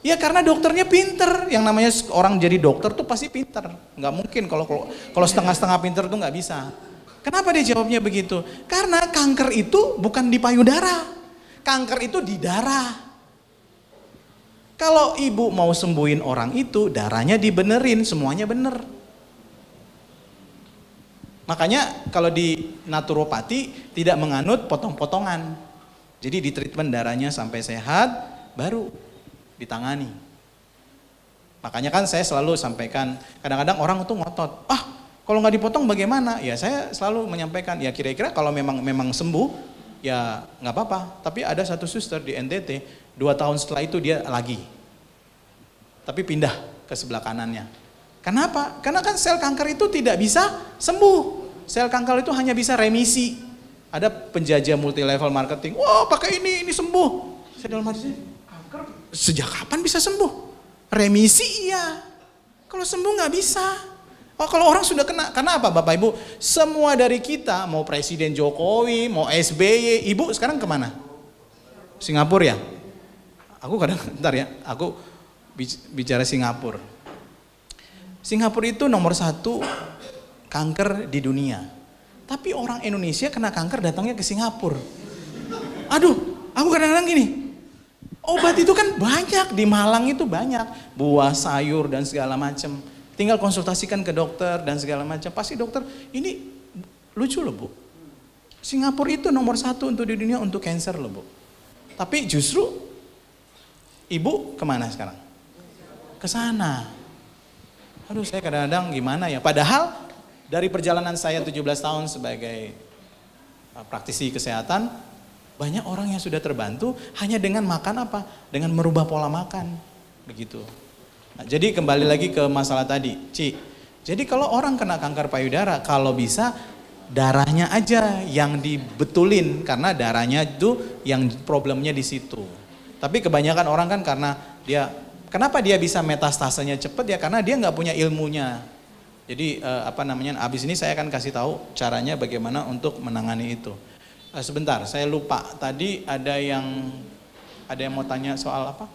Ya karena dokternya pinter, yang namanya orang jadi dokter tuh pasti pinter. Enggak mungkin kalau setengah-setengah pinter tuh enggak bisa. Kenapa dia jawabnya begitu? Karena kanker itu bukan di payudara. Kanker itu di darah. Kalau ibu mau sembuhin orang itu, darahnya dibenerin, semuanya bener. Makanya kalau di naturopati tidak menganut potong-potongan. Jadi di treatment darahnya sampai sehat, baru ditangani. Makanya kan saya selalu sampaikan, kadang-kadang orang tuh ngotot, kalau nggak dipotong bagaimana? Ya saya selalu menyampaikan, ya kira-kira kalau memang sembuh, ya nggak apa-apa. Tapi ada satu suster di NTT, 2 tahun setelah itu dia lagi. Tapi pindah ke sebelah kanannya. Kenapa? Karena kan sel kanker itu tidak bisa sembuh. Sel kanker itu hanya bisa remisi. Ada penjajah multi level marketing, wah pakai ini sembuh. Saya dalam hati, kanker sejak kapan bisa sembuh? Remisi iya. Kalau sembuh nggak bisa. Oh kalau orang sudah kena, karena apa Bapak Ibu? Semua dari kita, mau Presiden Jokowi, mau SBY, Ibu sekarang kemana? Singapura ya? Aku bentar ya, aku bicara Singapura. Singapura itu nomor 1 kanker di dunia. Tapi orang Indonesia kena kanker datangnya ke Singapura. Aduh, aku kadang-kadang gini, obat itu kan banyak, di Malang itu banyak. Buah, sayur dan segala macam. Tinggal konsultasikan ke dokter dan segala macam. Pasti dokter, ini lucu loh Bu. Singapura itu nomor 1 untuk di dunia untuk cancer loh Bu. Tapi justru Ibu kemana sekarang? Ke sana. Aduh saya kadang-kadang gimana ya. Padahal dari perjalanan saya 17 tahun sebagai praktisi kesehatan, banyak orang yang sudah terbantu hanya dengan makan apa? Dengan merubah pola makan. Begitu. Nah, jadi kembali lagi ke masalah tadi, Ci. Jadi kalau orang kena kanker payudara, kalau bisa darahnya aja yang dibetulin karena darahnya itu yang problemnya di situ. Tapi kebanyakan orang kan karena kenapa dia bisa metastasenya cepat ya karena dia nggak punya ilmunya. Jadi abis ini saya akan kasih tahu caranya bagaimana untuk menangani itu. Sebentar, saya lupa tadi ada yang mau tanya soal apa?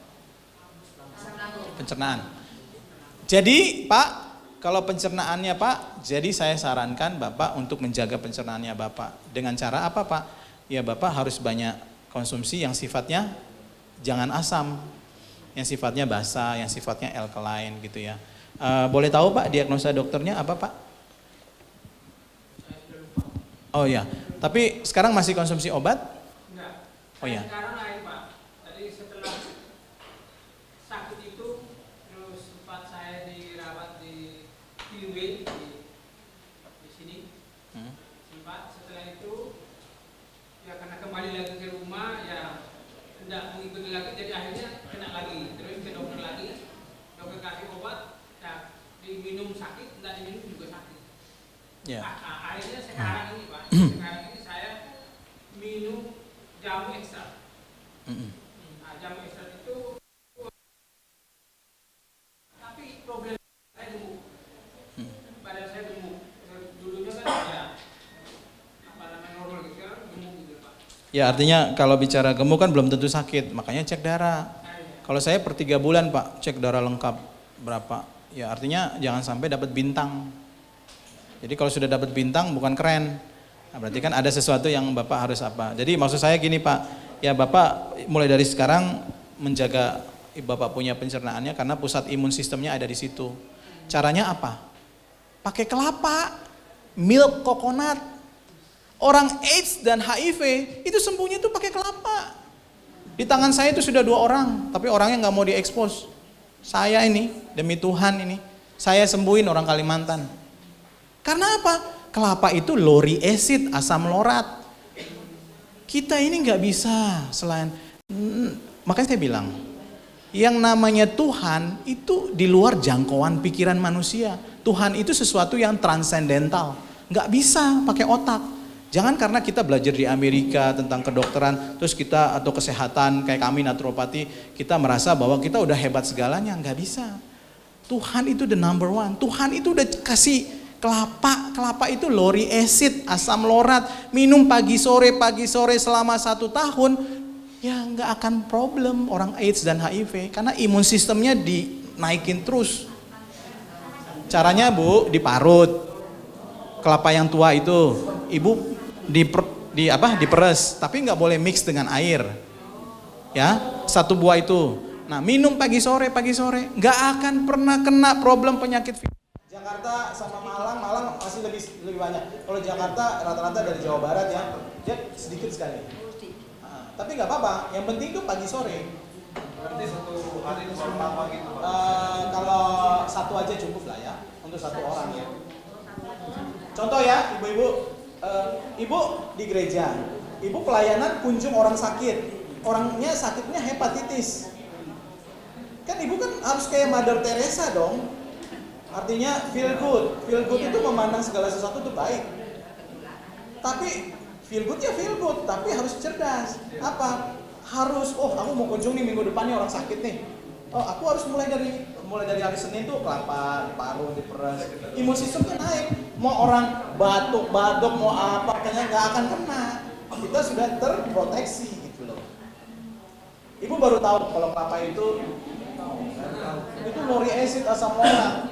Pencernaan. Jadi Pak, kalau pencernaannya Pak, jadi saya sarankan Bapak untuk menjaga pencernaannya Bapak. Dengan cara apa Pak? Ya Bapak harus banyak konsumsi yang sifatnya jangan asam, yang sifatnya basa, yang sifatnya alkaline gitu ya. Boleh tahu Pak diagnosa dokternya apa Pak? Oh ya, tapi sekarang masih konsumsi obat? Enggak. Oh ya. Sekarang lain Pak. Tadi setelah sakit itu terus sempat saya dirawat di Kilwe di sini. Sempat setelah itu ya karena kembali lagi ke rumah ya tidak mengikuti lagi jadi akhirnya kena lagi. Terus ke dokter lagi. Dokter kasih obat ya diminum sakit, tidak diminum juga sakit. Ya. Akhirnya sekarang ini Pak, sekarang ini saya minum jamu ekstrak. Jamu ekstrak itu, tapi problem saya gemuk, badan saya gemuk. Dulunya kan ya normal gitu, sekarang gemuk gitu Pak. Ya artinya kalau bicara gemuk kan belum tentu sakit, makanya cek darah. Kalau saya per 3 bulan Pak, cek darah lengkap berapa Ya artinya jangan sampai dapat bintang. Jadi kalau sudah dapat bintang bukan keren. Nah, berarti kan ada sesuatu yang Bapak harus apa. Jadi maksud saya gini Pak, ya Bapak mulai dari sekarang menjaga Bapak punya pencernaannya karena pusat imun sistemnya ada di situ. Caranya apa? Pakai kelapa, milk coconut. Orang AIDS dan HIV itu sembuhnya itu pakai kelapa. Di tangan saya itu sudah 2 orang, tapi orangnya nggak mau diekspos. Saya ini, demi Tuhan ini, saya sembuhin orang Kalimantan. Karena apa? Kelapa itu lauric acid, asam laurat. Kita ini nggak bisa selain, makanya saya bilang, yang namanya Tuhan itu di luar jangkauan pikiran manusia. Tuhan itu sesuatu yang transendental, nggak bisa pakai otak. Jangan karena kita belajar di Amerika tentang kedokteran, terus kita atau kesehatan kayak kami naturopati, kita merasa bahwa kita udah hebat segalanya, nggak bisa. Tuhan itu the number one. Tuhan itu udah kasih kelapa itu lauric acid, asam laurat, minum pagi sore selama 1 tahun, ya nggak akan problem orang AIDS dan HIV karena imun sistemnya dinaikin terus. Caranya Bu, diparut kelapa yang tua itu, Ibu diperes, tapi nggak boleh mix dengan air, ya 1 buah itu. Nah minum pagi sore, nggak akan pernah kena problem penyakit. Jakarta sama Malang masih lebih banyak. Kalau Jakarta rata-rata dari Jawa Barat ya, dia sedikit sekali. Tapi nggak apa-apa, yang penting tuh pagi sore. Berarti 1 hari itu berapa gitu? Kalau 1 aja cukup lah ya, untuk 1 orang ya. Contoh ya, ibu-ibu, ibu di gereja, ibu pelayanan kunjung orang sakit, orangnya sakitnya hepatitis. Kan ibu kan harus kayak Mother Teresa dong. Artinya feel good itu memandang segala sesuatu itu baik. Tapi feel good, tapi harus cerdas. Apa? Harus, aku mau kunjung nih minggu depan nih orang sakit nih. Aku harus mulai dari hari Senin tuh kelapa, diparut, diperes. Imun sistemnya naik. Mau orang batuk, mau apa, kayaknya nggak akan kena. Kita sudah terproteksi gitu loh. Ibu baru tahu kalau kelapa itu lauric acid, asam laurat.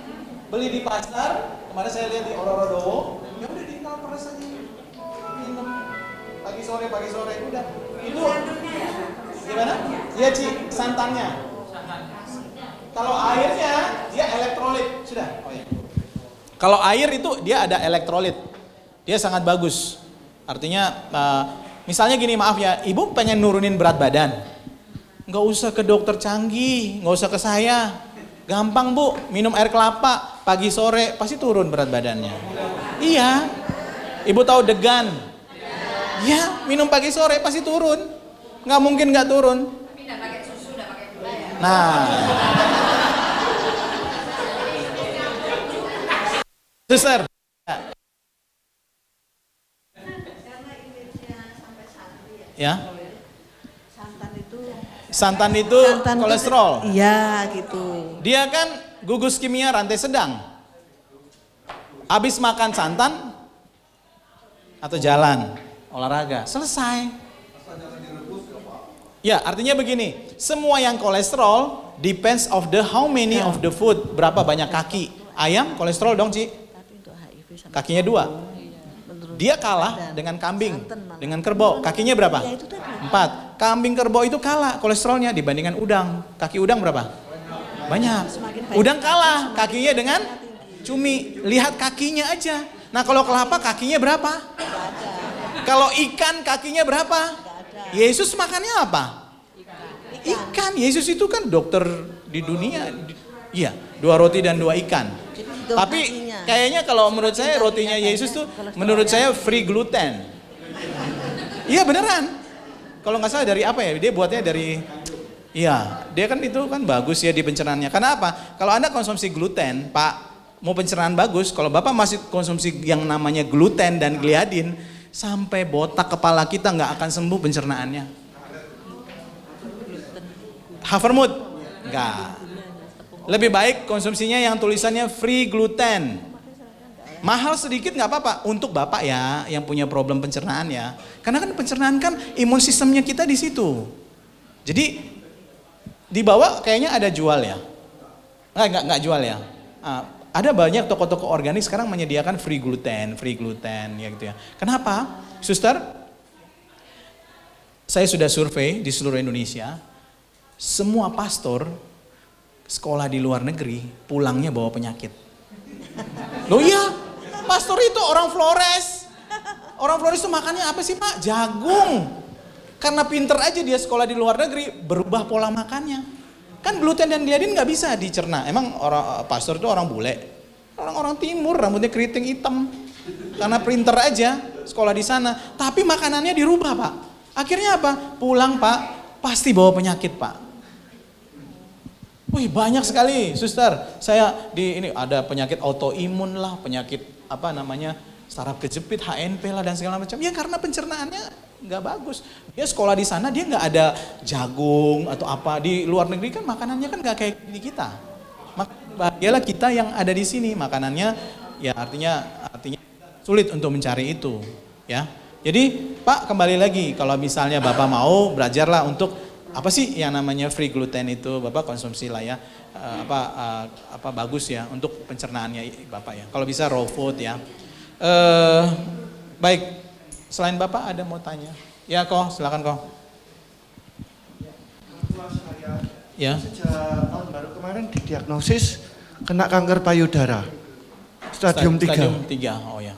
Beli di pasar, kemarin saya lihat di Ororodowo, ya udah tinggal peres aja. Minum pagi sore udah. Itu gimana? Iya Ci, santannya. Kalau airnya dia elektrolit, sudah. Kalau air itu dia ada elektrolit. Dia sangat bagus. Artinya misalnya gini, maaf ya, Ibu pengen nurunin berat badan. Nggak usah ke dokter canggih, nggak usah ke saya. Gampang Bu, minum air kelapa pagi sore pasti turun berat badannya. Iya. Ibu tahu degan? Ya, minum pagi sore pasti turun. Nggak mungkin nggak turun. Tapi nggak pakai susu, nggak pakai gula ya. Nah. Suster. Ya. Santan itu kolesterol. Iya gitu. Dia kan gugus kimia rantai sedang. Habis makan santan atau jalan olahraga selesai. Ya artinya begini, semua yang kolesterol depends of the how many of the food, berapa banyak kaki. Ayam kolesterol dong Ci. Kakinya 2. Dia kalah dengan kambing, dengan kerbau. Kakinya berapa? 4. Kambing kerbau itu kalah kolesterolnya dibandingkan udang. Kaki udang berapa? Banyak. Udang kalah kakinya dengan cumi. Lihat kakinya aja. Nah kalau kelapa kakinya berapa? Kalau ikan kakinya berapa? Yesus makannya apa? Ikan. Yesus itu kan dokter di dunia. Iya, 2 roti dan 2 ikan. Tapi kayaknya kalau menurut saya rotinya Yesus tuh menurut saya free gluten. Iya beneran. Kalau nggak salah dari apa ya? Dia buatnya dari, iya dia kan itu kan bagus ya di pencernaannya. Karena apa? Kalau Anda konsumsi gluten, Pak, mau pencernaan bagus. Kalau Bapak masih konsumsi yang namanya gluten dan gliadin, sampai botak kepala kita nggak akan sembuh pencernaannya. Havermut? Enggak. Lebih baik konsumsinya yang tulisannya free gluten. Mahal sedikit nggak apa-apa untuk Bapak ya yang punya problem pencernaan ya. Karena kan pencernaan kan imun sistemnya kita di situ. Jadi di bawah kayaknya ada jual ya. Enggak jual ya. Ada banyak toko-toko organik sekarang menyediakan free gluten ya gitu ya. Kenapa? Suster, saya sudah survei di seluruh Indonesia, semua pastor sekolah di luar negeri pulangnya bawa penyakit. Loh iya, pastor itu orang Flores. Orang Flores itu makannya apa sih Pak? Jagung. Karena pinter aja dia sekolah di luar negeri, berubah pola makannya. Kan gluten dan gliadin nggak bisa dicerna. Emang orang pastor itu orang bule, orang timur, rambutnya keriting hitam. Karena pinter aja sekolah di sana. Tapi makanannya dirubah Pak. Akhirnya apa? Pulang Pak, pasti bawa penyakit Pak. Wih banyak sekali, suster. Saya ini ada penyakit autoimun lah, penyakit saraf kejepit, HNP lah dan segala macam. Ya karena pencernaannya nggak bagus. Dia sekolah di sana dia nggak ada jagung atau apa. Di luar negeri kan makanannya kan nggak kayak di kita. Bahagialah kita yang ada di sini makanannya ya artinya sulit untuk mencari itu ya. Jadi Pak kembali lagi kalau misalnya Bapak mau belajarlah untuk apa sih yang namanya free gluten itu Bapak konsumsi lah ya. Bagus ya untuk pencernaannya Bapak ya. Kalau bisa raw food ya. Baik. Selain Bapak ada mau tanya? Ya kok, silakan kok. Ya. Sejak tahun baru kemarin didiagnosis kena kanker payudara. Stadium 3. Stadium 3, oh ya.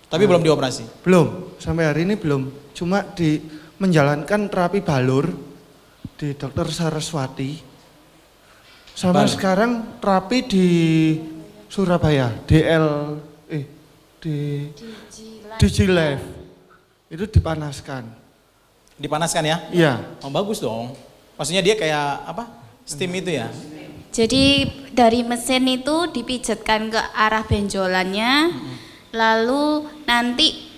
Tapi belum dioperasi? Belum, sampai hari ini belum. Cuma menjalankan terapi balur di Dr. Saraswati. Sama sekarang terapi di Surabaya, DG Life. Itu dipanaskan. Dipanaskan ya? Iya. Oh bagus dong. Maksudnya dia kayak apa? Steam itu ya? Jadi dari mesin itu dipijatkan ke arah benjolannya, lalu nanti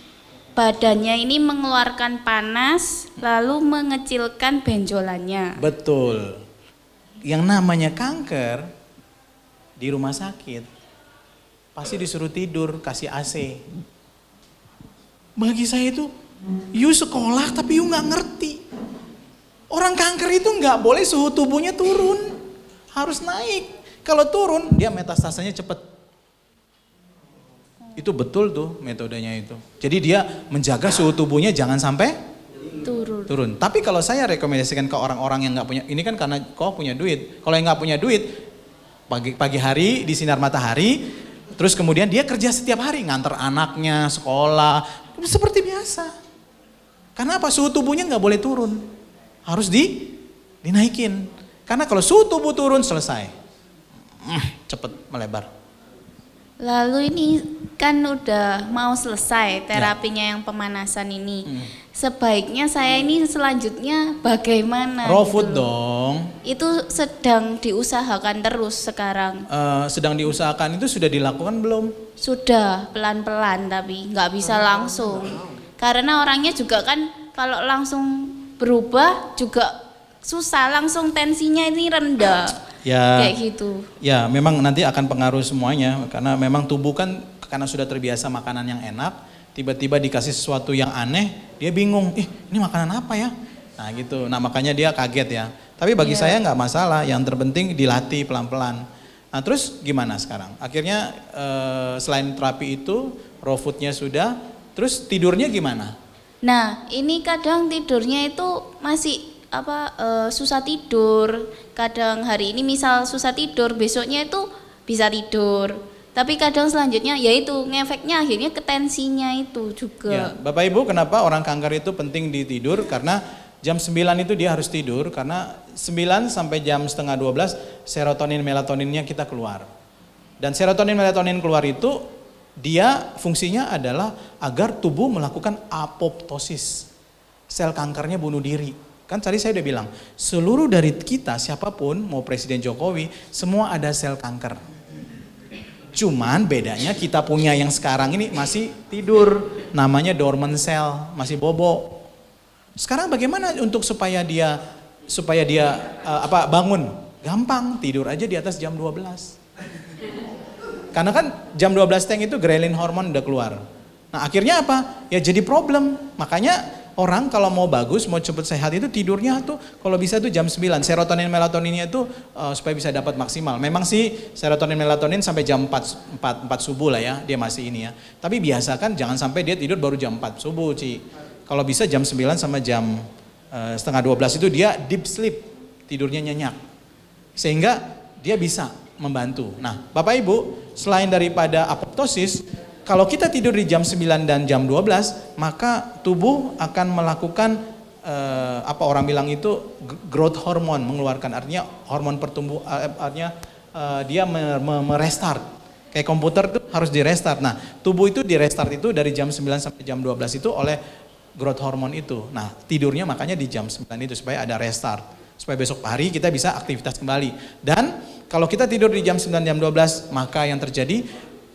badannya ini mengeluarkan panas, lalu mengecilkan benjolannya. Betul. Yang namanya kanker di rumah sakit pasti disuruh tidur, kasih AC. Bagi saya itu you sekolah tapi you nggak ngerti. Orang kanker itu nggak boleh suhu tubuhnya turun, harus naik. Kalau turun dia metastasanya cepet. Itu betul tuh metodenya itu. Jadi dia menjaga suhu tubuhnya jangan sampai turun. Tapi kalau saya rekomendasikan ke orang-orang yang nggak punya, ini kan karena kau punya duit. Kalau yang nggak punya duit, pagi hari di sinar matahari, terus kemudian dia kerja setiap hari nganter anaknya sekolah, seperti biasa. Karena apa? Suhu tubuhnya nggak boleh turun, harus dinaikin. Karena kalau suhu tubuh turun selesai, cepet melebar. Lalu ini kan udah mau selesai terapinya yang pemanasan ini. Sebaiknya saya ini selanjutnya bagaimana? Raw food dong. Itu sedang diusahakan terus sekarang. Sedang diusahakan itu sudah dilakukan belum? Sudah pelan-pelan tapi nggak bisa langsung. Karena orangnya juga kan kalau langsung berubah juga susah, langsung tensinya ini rendah. Ya, kayak gitu. Ya, memang nanti akan pengaruh semuanya karena memang tubuh kan karena sudah terbiasa makanan yang enak, tiba-tiba dikasih sesuatu yang aneh, dia bingung, ini makanan apa ya? Nah gitu, nah makanya dia kaget ya. Tapi bagi saya nggak masalah, yang terpenting dilatih pelan-pelan. Nah terus gimana sekarang? Akhirnya selain terapi itu, raw foodnya sudah, terus tidurnya gimana? Nah ini kadang tidurnya itu masih susah tidur. Kadang hari ini misal susah tidur, besoknya itu bisa tidur. Tapi kadang selanjutnya yaitu ngefeknya akhirnya ke tensinya itu juga. Ya, Bapak Ibu kenapa orang kanker itu penting ditidur? Karena jam 9 itu dia harus tidur karena 9 sampai jam setengah 12 serotonin melatoninnya kita keluar. Dan serotonin melatonin keluar itu dia fungsinya adalah agar tubuh melakukan apoptosis. Sel kankernya bunuh diri. Kan tadi saya udah bilang, seluruh dari kita siapapun, mau Presiden Jokowi, semua ada sel kanker. Cuman bedanya kita punya yang sekarang ini masih tidur, namanya dormant cell, masih bobo. Sekarang bagaimana untuk supaya dia bangun? Gampang, tidur aja di atas jam 12. Karena kan jam 12 teng itu ghrelin hormon udah keluar. Nah akhirnya apa? Ya jadi problem. Makanya orang kalau mau bagus, mau cepet sehat itu tidurnya tuh kalau bisa tuh jam 9. Serotonin melatoninnya itu supaya bisa dapat maksimal. Memang sih serotonin melatonin sampai jam 4 subuh lah ya, dia masih ini ya. Tapi biasakan jangan sampai dia tidur baru jam 4 subuh, Ci. Kalau bisa jam 9 sama jam setengah 12 itu dia deep sleep, tidurnya nyenyak. Sehingga dia bisa membantu. Nah, Bapak Ibu, selain daripada apoptosis, kalau kita tidur di jam 9 dan jam 12, maka tubuh akan melakukan apa orang bilang itu growth hormone mengeluarkan, artinya hormon artinya dia merestart. Kayak komputer itu harus direstart. Nah, tubuh itu direstart itu dari jam 9 sampai jam 12 itu oleh growth hormone itu. Nah, tidurnya makanya di jam 9 itu supaya ada restart. Supaya besok hari kita bisa aktivitas kembali. Dan kalau kita tidur di jam 9 jam 12, maka yang terjadi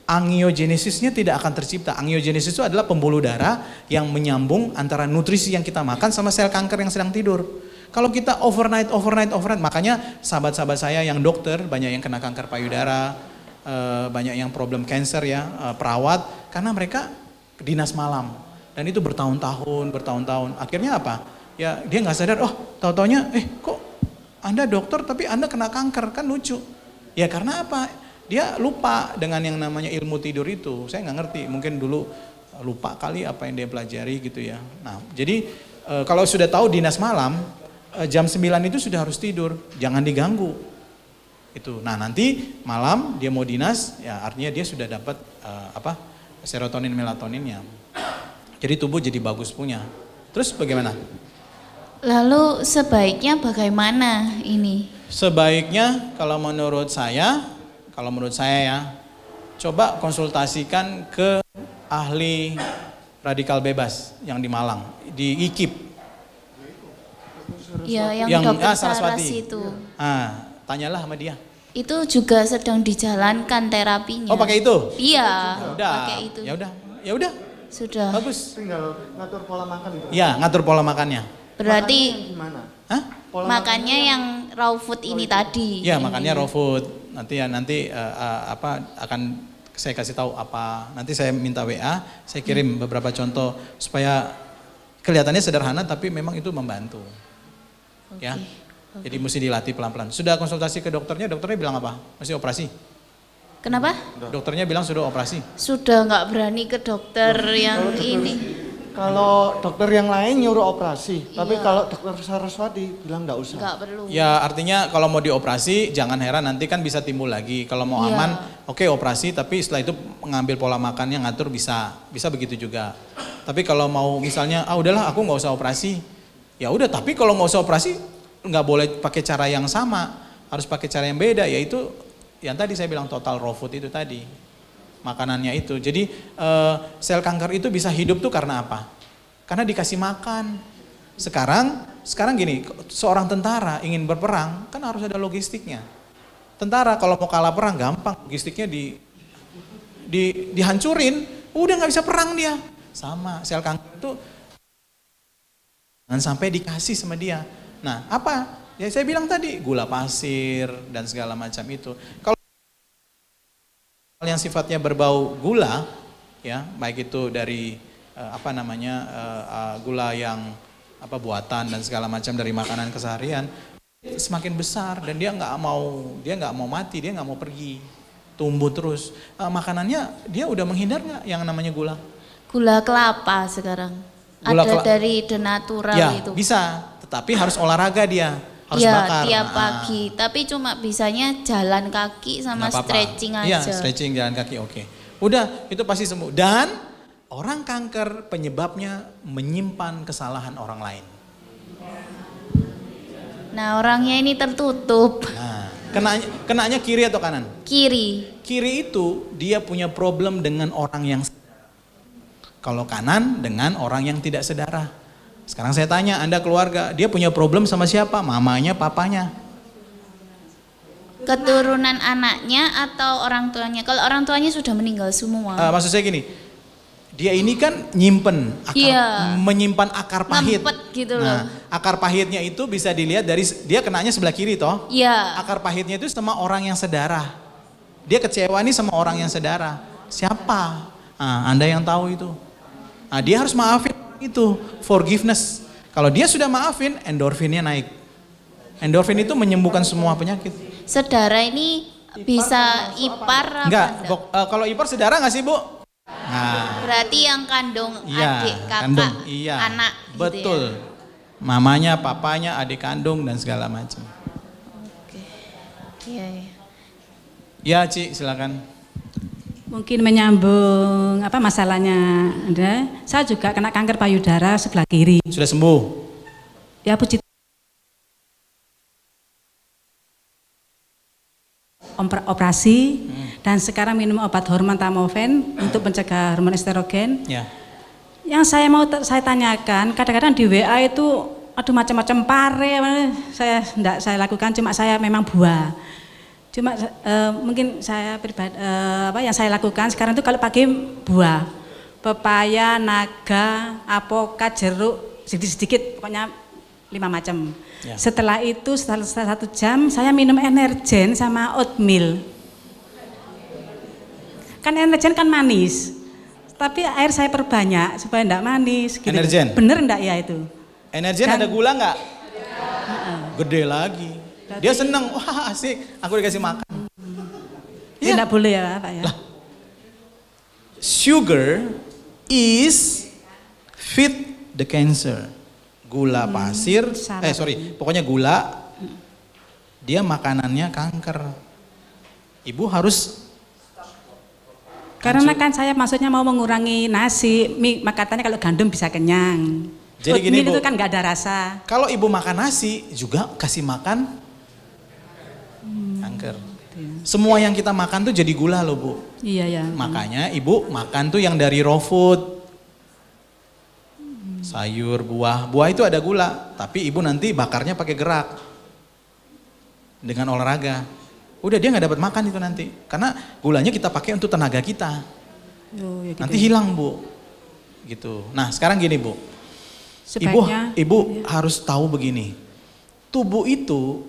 angiogenesisnya tidak akan tercipta. Angiogenesis itu adalah pembuluh darah yang menyambung antara nutrisi yang kita makan sama sel kanker yang sedang tidur. Kalau kita overnight, makanya sahabat-sahabat saya yang dokter, banyak yang kena kanker payudara, banyak yang problem cancer ya, perawat, karena mereka dinas malam. Dan itu bertahun-tahun. Akhirnya apa? Ya dia nggak sadar, tahu-taunya, kok Anda dokter tapi Anda kena kanker, kan lucu. Ya karena apa? Dia lupa dengan yang namanya ilmu tidur itu. Saya nggak ngerti, mungkin dulu lupa kali apa yang dia pelajari gitu ya. Nah, jadi kalau sudah tahu dinas malam, jam 9 itu sudah harus tidur, jangan diganggu. Itu. Nah, nanti malam dia mau dinas, ya artinya dia sudah dapat serotonin melatoninnya. Jadi tubuh jadi bagus punya. Terus bagaimana? Lalu sebaiknya bagaimana ini? Sebaiknya kalau menurut saya ya, coba konsultasikan ke ahli radikal bebas yang di Malang, di IKIP. Ya, yang dokter Saras itu. Tanyalah sama dia. Itu juga sedang dijalankan terapinya. Oh, pakai itu? Iya, udah. pakai itu. Ya udah. Sudah. Bagus. Tinggal ngatur pola makan itu. Ya, ngatur pola makannya. Berarti gimana? Makannya yang raw food ini tadi. Ya, makannya raw food. Nanti akan saya kasih tahu apa. Nanti saya minta WA, saya kirim beberapa contoh supaya kelihatannya sederhana tapi memang itu membantu. Ya. Jadi mesti dilatih pelan-pelan. Sudah konsultasi ke dokternya bilang apa? Masih operasi? Kenapa? Dokternya bilang sudah operasi. Sudah nggak berani ke dokter yang ini. Kalau dokter yang lain nyuruh operasi, tapi kalau dokter Saraswati bilang nggak usah. Nggak perlu. Ya artinya kalau mau dioperasi jangan heran nanti kan bisa timbul lagi. Kalau mau aman, oke, operasi, tapi setelah itu mengambil pola makannya ngatur bisa begitu juga. Tapi kalau mau misalnya udahlah aku nggak usah operasi, ya udah. Tapi kalau nggak usah operasi nggak boleh pakai cara yang sama, harus pakai cara yang beda, yaitu yang tadi saya bilang total raw food itu tadi. Makanannya itu. Jadi sel kanker itu bisa hidup tuh karena apa? Karena dikasih makan. Sekarang gini, seorang tentara ingin berperang kan harus ada logistiknya. Tentara kalau mau kalah perang gampang, logistiknya dihancurin, udah nggak bisa perang dia. Sama sel kanker itu jangan sampai dikasih sama dia. Nah, apa? Ya saya bilang tadi, gula pasir dan segala macam itu. Kalau yang sifatnya berbau gula, ya baik itu dari gula yang buatan dan segala macam dari makanan keseharian, semakin besar dan dia nggak mau mati, dia nggak mau pergi, tumbuh terus. Makanannya dia udah menghindar nggak yang namanya gula? Gula kelapa sekarang. Ada dari denatural itu. Bisa, tetapi harus olahraga dia. Harus bakar. Tiap pagi, tapi cuma bisanya jalan kaki sama stretching aja. Iya, stretching, jalan kaki, oke. Udah, itu pasti sembuh. Dan orang kanker penyebabnya menyimpan kesalahan orang lain. Nah, orangnya ini tertutup. Nah, kenanya kiri atau kanan? Kiri. Kiri itu dia punya problem dengan orang yang sedara. Kalau kanan dengan orang yang tidak sedara. Sekarang saya tanya, Anda keluarga, dia punya problem sama siapa? Mamanya, papanya? Keturunan anaknya atau orang tuanya? Kalau orang tuanya sudah meninggal semua. Maksud saya gini, dia ini kan menyimpan akar pahit. Ngempet gitu loh. Nah, akar pahitnya itu bisa dilihat dari, dia kenanya sebelah kiri toh? Iya. Akar pahitnya itu sama orang yang sedara. Dia kecewa nih sama orang yang sedara. Siapa? Anda yang tahu itu. Dia harus maafin itu forgiveness. Kalau dia sudah maafin, endorfinnya naik. Endorfin itu menyembuhkan semua penyakit. Saudara ini bisa ipar apa Enggak, kalau ipar saudara nggak sih Bu? Nah, berarti yang kandung iya, adik, kakak, kandung, iya, anak gitu betul. ya? Mamanya, papanya, adik kandung dan segala macam. Iya, iya. Ya, Ci, silakan. Mungkin menyambung apa masalahnya Anda. Saya juga kena kanker payudara sebelah kiri. Sudah sembuh? Ya puji operasi dan sekarang minum obat hormon tamofen untuk mencegah hormon estrogen. Ya. Yang saya tanyakan, kadang-kadang di WA itu aduh macam-macam pare, saya lakukan, cuma saya memang buah. Cuma mungkin saya pribadi apa yang saya lakukan sekarang itu kalau pagi buah, pepaya, naga, apokat, jeruk, sedikit-sedikit pokoknya 5 macam. Ya. Setelah itu setelah 1 jam saya minum energen sama oatmeal. Kan energen kan manis, tapi air saya perbanyak supaya enggak manis. Gitu. Energen? Bener enggak ya itu? Energen ada gula nggak? Gede lagi. Dia seneng, wah asik, aku dikasih makan. Ya. Enggak boleh ya Pak ya? Lah, sugar is feed the cancer. Gula pasir, pokoknya gula, dia makanannya kanker. Ibu harus. Karena kan saya maksudnya mau mengurangi nasi, katanya kalau gandum bisa kenyang. Jadi gini Bu, itu kan nggak ada rasa. kalau ibu makan nasi juga kasih makan kanker. Semua yang kita makan tuh jadi gula loh Bu. Iya ya. Makanya ibu makan tuh yang dari raw food. Sayur, buah itu ada gula, tapi ibu nanti bakarnya pakai gerak dengan olahraga. Udah dia nggak dapat makan itu nanti, karena gulanya kita pakai untuk tenaga kita. Oh, ya gitu. Nanti hilang Bu, gitu. Nah sekarang gini Bu, ibu harus tahu begini, tubuh itu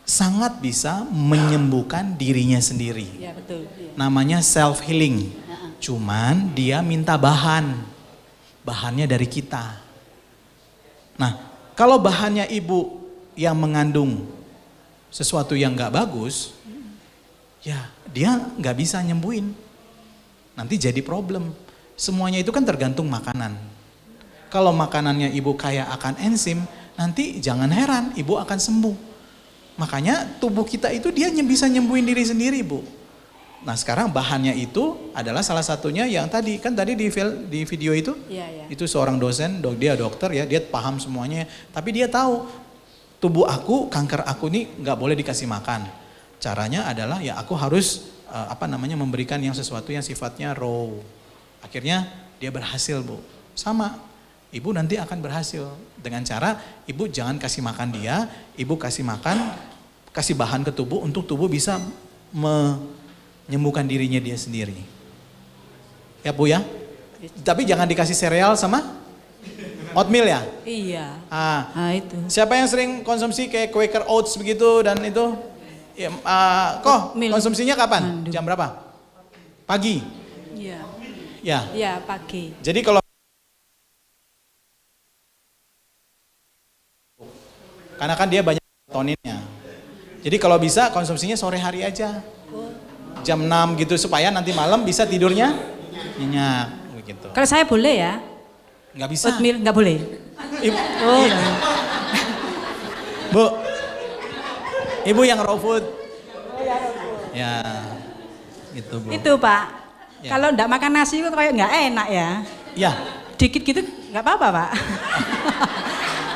sangat bisa menyembuhkan dirinya sendiri. Ya, betul. Ya. Namanya self healing. Cuman dia minta bahannya dari kita. Nah, kalau bahannya ibu yang mengandung sesuatu yang nggak bagus, ya dia nggak bisa nyembuhin. Nanti jadi problem. Semuanya itu kan tergantung makanan. Kalau makanannya ibu kaya akan enzim, nanti jangan heran ibu akan sembuh. Makanya tubuh kita itu dia bisa nyembuhin diri sendiri Bu. Nah sekarang bahannya itu adalah salah satunya yang tadi di video itu, itu seorang dosen, dia dokter ya, dia paham semuanya. Tapi dia tahu tubuh aku, kanker aku ini nggak boleh dikasih makan. Caranya adalah ya aku harus memberikan yang sesuatu yang sifatnya raw. Akhirnya dia berhasil Bu. Sama, ibu nanti akan berhasil dengan cara ibu jangan kasih makan dia, ibu kasih bahan ke tubuh untuk tubuh bisa menyembuhkan dirinya dia sendiri. Ya Bu ya. Tapi jangan dikasih sereal sama oatmeal ya. Iya. Itu. Siapa yang sering konsumsi kayak Quaker Oats begitu dan itu? Ya, konsumsinya kapan? Jam berapa? Pagi. Iya. Ya. Iya pagi. Jadi kalau karena kan dia banyak toninnya. Jadi kalau bisa konsumsinya sore hari aja. Jam 6 gitu supaya nanti malam bisa tidurnya nyenyak begitu. Kalau saya boleh ya? Nggak bisa. Oatmeal nggak boleh. Iya. Bu, ibu yang raw food. Ya, gitu Bu. Itu Pak. Ya. Kalau nggak makan nasi itu kayak nggak enak ya. Ya. Dikit gitu nggak apa-apa Pak.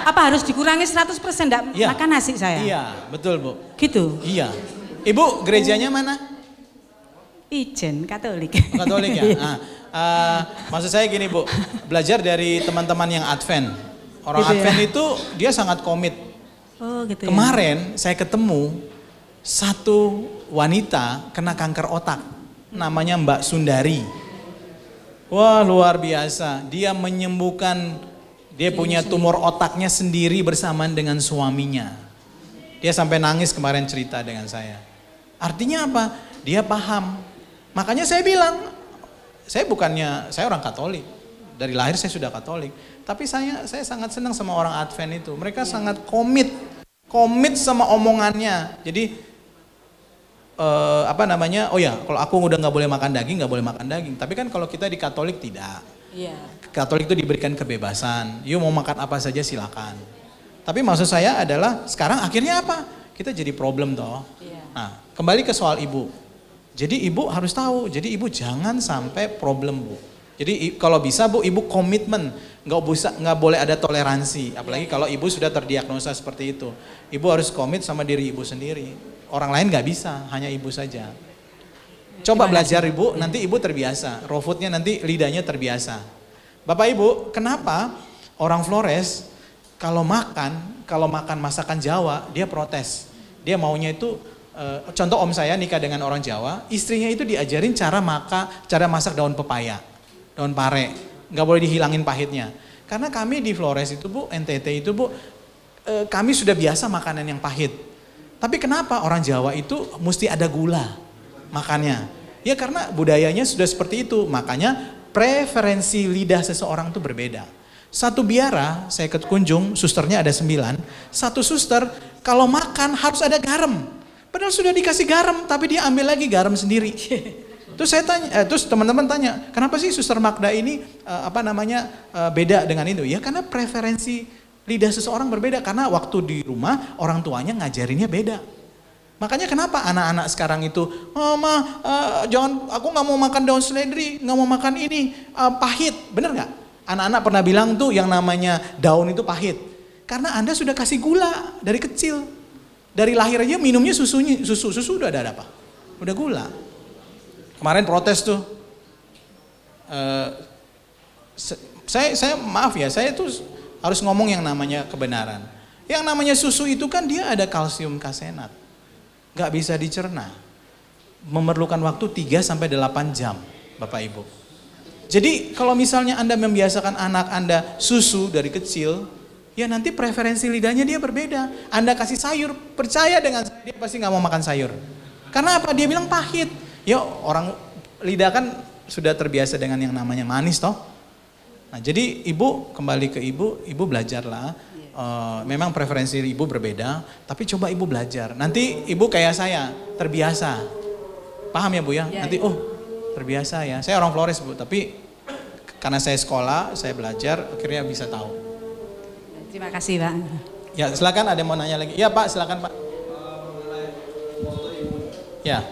Apa harus dikurangi 100% nggak makan nasi saya? Iya, betul Bu. Gitu? Iya. Ibu gerejanya mana? Ijen, Katolik. Katolik ya? Maksud saya gini Bu, belajar dari teman-teman yang Advent. Orang gitu Advent ya? itu dia sangat komit. Oh gitu. Kemarin saya ketemu satu wanita kena kanker otak. Namanya Mbak Sundari. Wah luar biasa, dia menyembuhkan, dia punya tumor otaknya sendiri bersamaan dengan suaminya. Dia sampai nangis kemarin cerita dengan saya. Artinya apa? Dia paham. Makanya saya bilang, saya orang Katolik. dari lahir saya sudah Katolik. Tapi saya sangat senang sama orang Advent itu. Mereka sangat komit sama omongannya. Jadi oh ya, kalau aku udah nggak boleh makan daging, nggak boleh makan daging. Tapi kan kalau kita di Katolik tidak. Iya. Katolik itu diberikan kebebasan. Yuk mau makan apa saja silakan. Tapi maksud saya adalah sekarang akhirnya apa? Kita jadi problem toh. Iya. Nah, kembali ke soal ibu. Jadi ibu harus tahu. Jadi ibu jangan sampai problem, Bu. Jadi kalau bisa Bu, ibu komitmen, nggak boleh ada toleransi. Apalagi kalau ibu sudah terdiagnosa seperti itu. Ibu harus komit sama diri ibu sendiri. Orang lain nggak bisa, hanya ibu saja. Coba belajar ibu, nanti ibu terbiasa. Raw foodnya nanti lidahnya terbiasa. Bapak ibu, kenapa orang Flores kalau makan masakan Jawa, dia protes. Dia maunya itu, contoh om saya nikah dengan orang Jawa, istrinya itu diajarin cara masak daun pepaya, daun pare, nggak boleh dihilangin pahitnya. Karena kami di Flores itu Bu, NTT itu Bu, kami sudah biasa makanan yang pahit. Tapi kenapa orang Jawa itu mesti ada gula makannya? Ya karena budayanya sudah seperti itu, makanya preferensi lidah seseorang itu berbeda. Satu biara, saya kunjung, susternya ada 9, satu suster kalau makan harus ada garam. Padahal sudah dikasih garam, tapi dia ambil lagi garam sendiri. Terus saya tanya, terus teman-teman tanya, kenapa sih suster Magda ini beda dengan itu? Ya karena preferensi lidah seseorang berbeda, karena waktu di rumah orang tuanya ngajarinnya beda. Makanya kenapa anak-anak sekarang itu, Mama, jangan, aku nggak mau makan daun seledri, nggak mau makan ini, pahit, bener nggak? Anak-anak pernah bilang tuh yang namanya daun itu pahit, karena Anda sudah kasih gula dari kecil, dari lahir aja minumnya susu udah ada apa? Udah gula. Kemarin protes tuh, saya maaf ya, saya tuh harus ngomong yang namanya kebenaran. Yang namanya susu itu kan dia ada kalsium kasenat. Gak bisa dicerna. Memerlukan waktu 3-8 jam, Bapak Ibu. Jadi kalau misalnya Anda membiasakan anak Anda susu dari kecil, ya nanti preferensi lidahnya dia berbeda. Anda kasih sayur, percaya dengan saya, dia pasti gak mau makan sayur. Karena apa? Dia bilang pahit. Ya orang lidah kan sudah terbiasa dengan yang namanya manis toh. Nah jadi ibu, kembali ke ibu belajarlah. Memang preferensi ibu berbeda, tapi coba ibu belajar. Nanti ibu kayak saya, terbiasa. Paham ya Bu ya? Nanti terbiasa ya. Saya orang Flores Bu, tapi karena saya sekolah, saya belajar, akhirnya bisa tahu. Terima kasih Pak. Ya silakan, ada yang mau nanya lagi. Ya Pak, silakan Pak. Ya.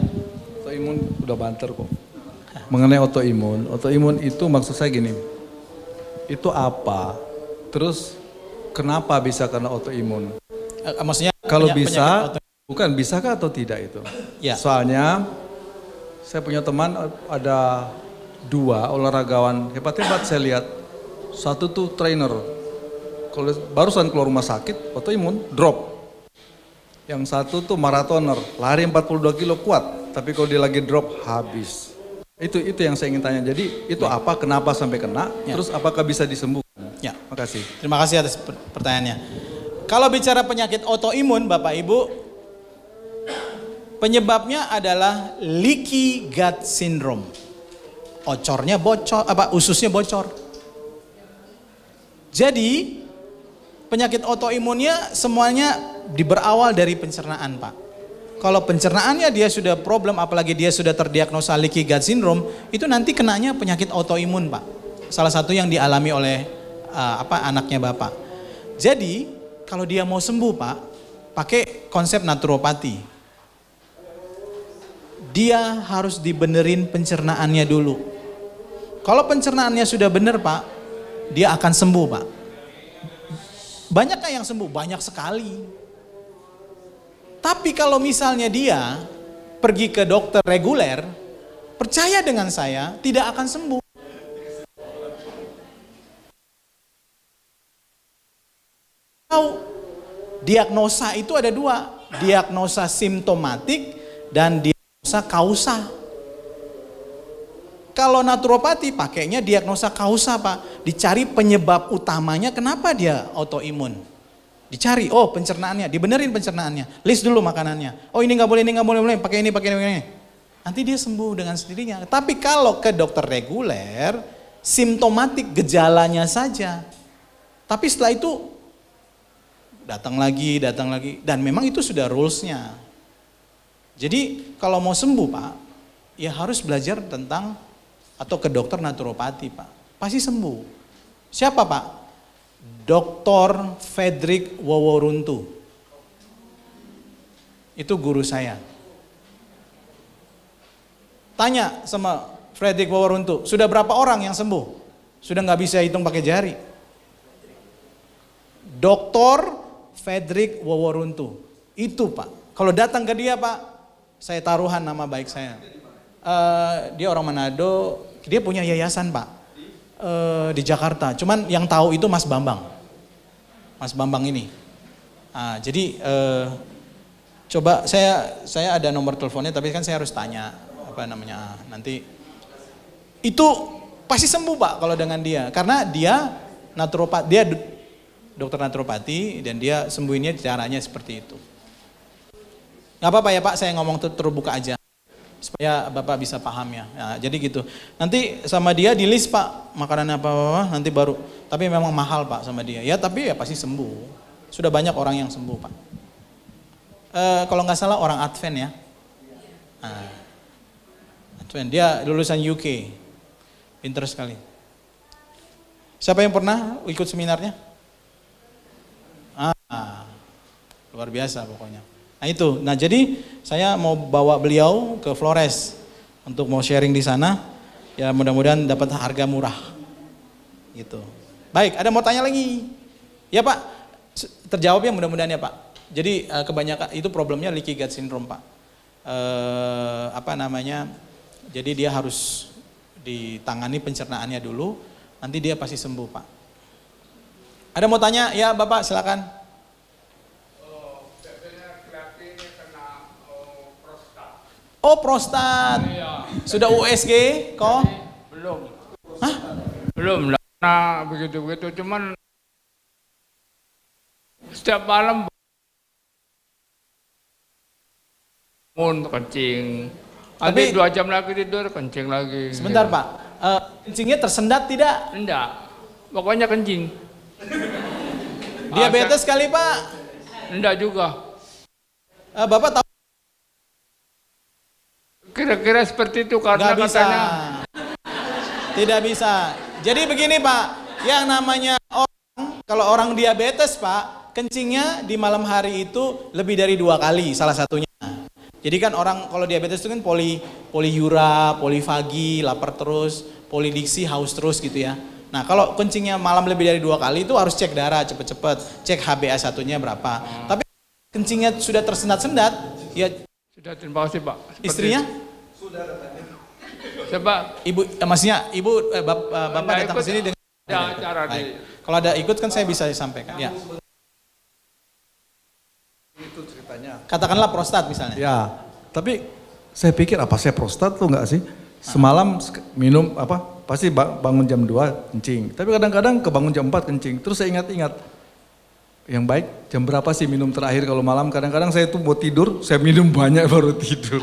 Autoimun udah banter kok. Mengenai autoimun itu maksud saya gini. Itu apa? Terus kenapa bisa karena autoimun? Maksudnya kalau bisa, bukan bisakah atau tidak itu? Ya. Soalnya saya punya teman ada 2 olahragawan hebat-hebat saya lihat. Satu tuh trainer, kalau barusan keluar rumah sakit autoimun drop. Yang satu tuh maratoner, lari 42 kilo kuat, tapi kalau dia lagi drop habis. Itu yang saya ingin tanya. Jadi itu apa? Kenapa sampai kena? Ya. Terus apakah bisa disembuhkan? Ya. Makasih. Terima kasih atas pertanyaannya. Kalau bicara penyakit autoimun Bapak Ibu, penyebabnya adalah leaky gut syndrome. Ocornya bocor, ususnya bocor. Jadi penyakit autoimunnya semuanya berawal dari pencernaan Pak. Kalau pencernaannya dia sudah problem, apalagi dia sudah terdiagnosa leaky gut syndrome, itu nanti kenanya penyakit autoimun Pak. Salah satu yang dialami oleh anaknya Bapak. Jadi kalau dia mau sembuh Pak, pakai konsep naturopati. Dia harus dibenerin pencernaannya dulu. Kalau pencernaannya sudah benar Pak, dia akan sembuh Pak. Banyakkah yang sembuh? Banyak sekali. Tapi kalau misalnya dia pergi ke dokter reguler, percaya dengan saya, tidak akan sembuh. Diagnosa itu ada 2, diagnosa simptomatik dan diagnosa kausa. Kalau naturopati pakainya diagnosa kausa Pak, dicari penyebab utamanya kenapa dia autoimun. Dicari, pencernaannya, dibenerin pencernaannya, list dulu makanannya. Ini nggak boleh, pakai ini. Nanti dia sembuh dengan sendirinya. Tapi kalau ke dokter reguler, simptomatik, gejalanya saja. Tapi setelah itu datang lagi, dan memang itu sudah rules-nya. Jadi kalau mau sembuh Pak, ya harus belajar tentang atau ke dokter naturopati Pak. Pasti sembuh. Siapa Pak? Dr. Frederick Woworuntu. Itu guru saya. Tanya sama Frederick Woworuntu, sudah berapa orang yang sembuh? Sudah nggak bisa hitung pakai jari. Dr. Frederick Woworuntu. Itu Pak. Kalau datang ke dia Pak, saya taruhan nama baik saya. Dia orang Manado, dia punya yayasan Pak. Di Jakarta. Cuman yang tahu itu Mas Bambang. Mas Bambang ini. Jadi coba saya ada nomor teleponnya, tapi kan saya harus tanya apa namanya nanti. Itu pasti sembuh Pak kalau dengan dia, karena dia naturopat, dia dokter naturopati dan dia sembuhinnya caranya seperti itu. Gak apa-apa ya Pak, saya ngomong terbuka aja supaya Bapak bisa paham ya. Nah, jadi gitu. Nanti sama dia di list Pak makanan apa nanti baru. Tapi memang mahal Pak sama dia. Ya tapi ya pasti sembuh. Sudah banyak orang yang sembuh Pak. Kalau nggak salah orang Advent ya. Advent, dia lulusan UK. Pinter sekali. Siapa yang pernah ikut seminarnya? Luar biasa pokoknya. Nah itu, jadi saya mau bawa beliau ke Flores untuk mau sharing di sana. Ya mudah-mudahan dapat harga murah. Gitu. Baik, ada mau tanya lagi? Ya Pak, terjawab ya mudah-mudahan ya Pak. Jadi kebanyakan itu problemnya leaky gut syndrome Pak. Jadi dia harus ditangani pencernaannya dulu, nanti dia pasti sembuh Pak. Ada mau tanya? Ya Bapak silakan. Oh prostat. Sudah USG kok? Belum. Hah? Belum. Nah begitu-begitu, cuman setiap malam bangun kencing. Nanti 2 jam lagi tidur kencing lagi. Sebentar Pak, kencingnya tersendat tidak? Enggak, pokoknya kencing. Diabetes kali Pak? Enggak juga. Bapak tahu? Kira-kira seperti itu karena Nggak bisa. katanya. Tidak bisa. Jadi begini Pak, yang namanya orang, kalau orang diabetes Pak, kencingnya di malam hari itu lebih dari 2 kali salah satunya. Jadi kan orang kalau diabetes itu kan poliura, polifagi, lapar terus, polidiksi, haus terus gitu ya. Nah kalau kencingnya malam lebih dari 2 kali itu harus cek darah cepet-cepet, cek HbA1-nya berapa. Tapi kencingnya sudah tersendat-sendat, ya. Sudah, terima kasih Pak. Istrinya? Sudah. Coba. Ibu, maksudnya ibu, bapak datang ke sini dengan cara kalau ada ikut kan saya bisa sampaikan. Ya. Itu ceritanya. Katakanlah prostat misalnya. Ya, tapi saya pikir apa saya prostat tuh enggak sih? Semalam minum pasti bangun jam 2 kencing. Tapi kadang-kadang kebangun jam 4 kencing. Terus saya ingat-ingat, yang baik jam berapa sih minum terakhir kalau malam? Kadang-kadang saya tuh mau tidur, saya minum banyak baru tidur.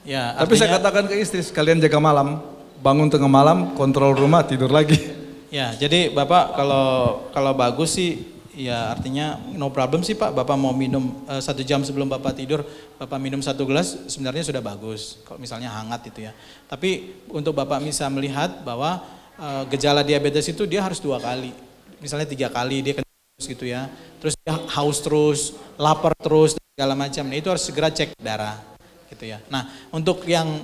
Ya, tapi saya katakan ke istri, sekalian jaga malam, bangun tengah malam, kontrol rumah, tidur lagi. Ya, jadi Bapak kalau bagus sih, ya artinya no problem sih Pak. Bapak mau minum 1 jam sebelum Bapak tidur, Bapak minum 1 gelas, sebenarnya sudah bagus. Kalau misalnya hangat itu ya. Tapi untuk Bapak bisa melihat bahwa gejala diabetes itu dia harus 2 kali. Misalnya 3 kali dia terus gitu ya. Terus dia haus terus, lapar terus, segala macam. Nah itu harus segera cek darah. Gitu ya. Nah, untuk yang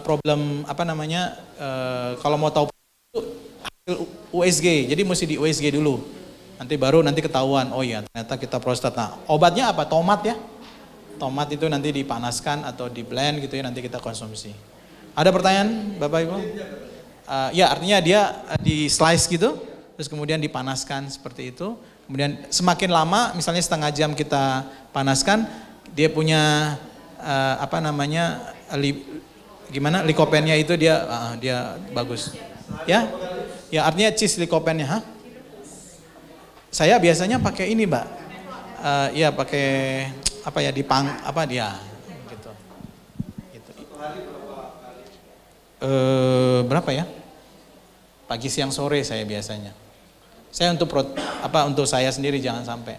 problem kalau mau tahu hasil USG, jadi mesti di USG dulu. Nanti ketahuan, oh iya ternyata kita prostat. Nah, obatnya apa? Tomat ya. Tomat itu nanti dipanaskan atau di blend gitu ya, nanti kita konsumsi. Ada pertanyaan Bapak Ibu? Ya artinya dia di slice gitu, terus kemudian dipanaskan seperti itu. Kemudian semakin lama, misalnya setengah jam kita panaskan, dia punya likopennya itu dia bagus. Ya artinya cheese likopennya. Saya biasanya pakai ini Mbak. Ya pakai gitu. Berapa ya? Pagi, siang, sore saya biasanya. Saya untuk saya sendiri jangan sampai.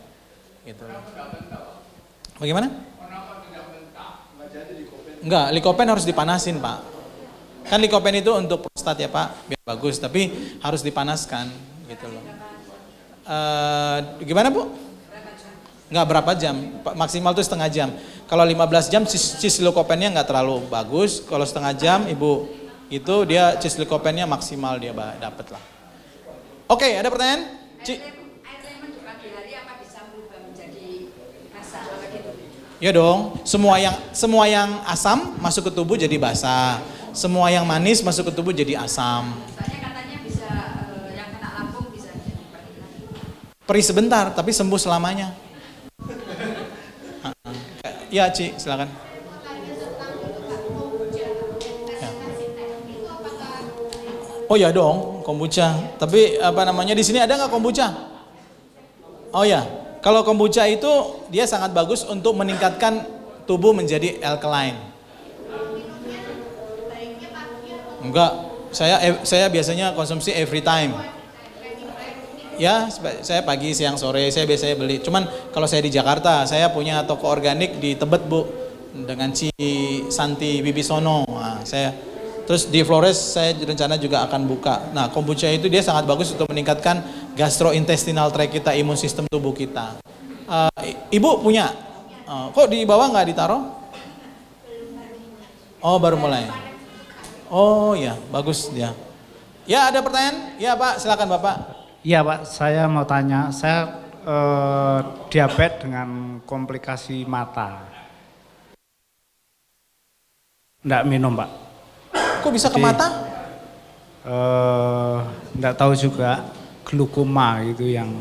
Gitu. Bagaimana? Enggak, likopen harus dipanasin, Pak. Kan likopen itu untuk prostat ya, Pak, biar bagus, tapi harus dipanaskan gitu loh. Gimana, Bu? Enggak berapa jam, maksimal itu setengah jam. Kalau 15 jam cis likopennya enggak terlalu bagus, kalau setengah jam Ibu itu dia cis likopennya maksimal dia dapat lah. Oke, ada pertanyaan? Air lemon di pagi hari apa bisa berubah menjadi basah apa gitu? Ya dong, semua yang asam masuk ke tubuh jadi basah. Semua yang manis masuk ke tubuh jadi asam. Soalnya katanya bisa yang kena lambung bisa jadi Perih sebentar, tapi sembuh selamanya. Ya, Ci, silakan. Ya. Oh ya dong, kombucha. Tapi di sini ada nggak kombucha? Oh ya, kalau kombucha itu dia sangat bagus untuk meningkatkan tubuh menjadi alkaline. Enggak, saya biasanya konsumsi every time. Ya, saya pagi, siang, sore, saya biasanya beli. Cuman kalau saya di Jakarta, saya punya toko organik di Tebet, Bu, dengan Ci Santi Bibisono. Nah, terus di Flores saya rencana juga akan buka. Nah, kombucha itu dia sangat bagus untuk meningkatkan gastrointestinal tract kita, imun sistem tubuh kita. Ibu punya? Kok di bawah nggak ditaruh? Oh, baru mulai. Oh ya, bagus ya. Ya, ada pertanyaan? Ya, Pak, silakan Bapak. Iya Pak, saya mau tanya, saya diabetes dengan komplikasi mata. Nggak minum Pak. Kok bisa ke mata? Nggak tahu juga, glukoma itu yang...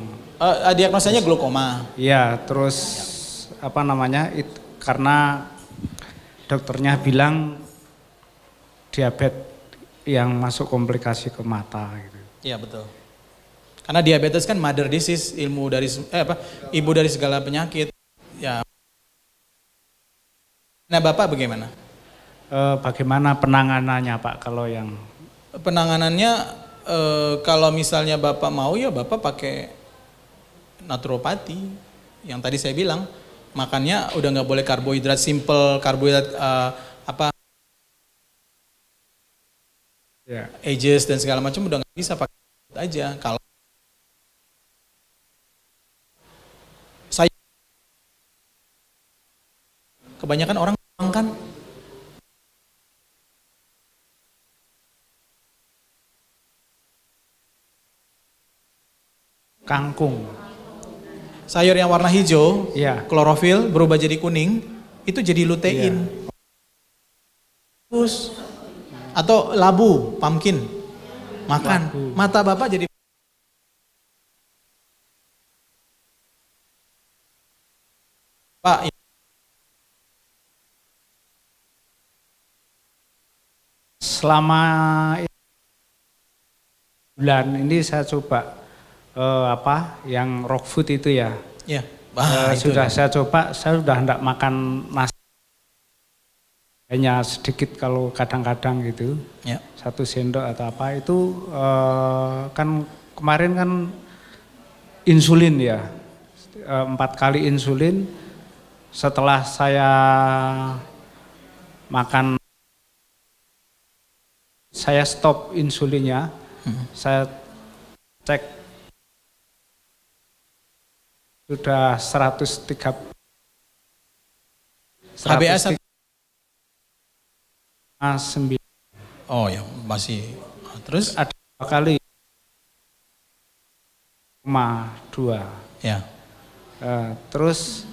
diagnosanya glukoma? Iya, terus karena dokternya bilang diabetes yang masuk komplikasi ke mata gitu. Iya betul. Karena diabetes kan mother disease, ibu dari segala penyakit. Ya. Nah, Bapak bagaimana? Bagaimana penanganannya Pak kalau yang? Penanganannya kalau misalnya Bapak mau ya Bapak pakai naturopati. Yang tadi saya bilang, makannya udah nggak boleh karbohidrat simple, karbohidrat ages dan segala macam udah nggak bisa pakai aja. Kalau kebanyakan orang kan kangkung. Sayur yang warna hijau, ya. Klorofil berubah jadi kuning, itu jadi lutein. Terus atau labu, pumpkin, makan. Labu. Mata Bapak jadi Pak. Selama bulan ini saya coba yang raw food itu ya. Ya. Sudah saya coba, saya sudah tidak makan nasi. Hanya sedikit kalau kadang-kadang gitu. Ya. 1 sendok atau apa itu kan kemarin kan insulin ya. 4 kali insulin. Setelah saya makan, saya stop insulinnya, saya cek sudah 103 HbA1 9. Oh ya, masih. Terus ada 2 kali 2. Ya. Terus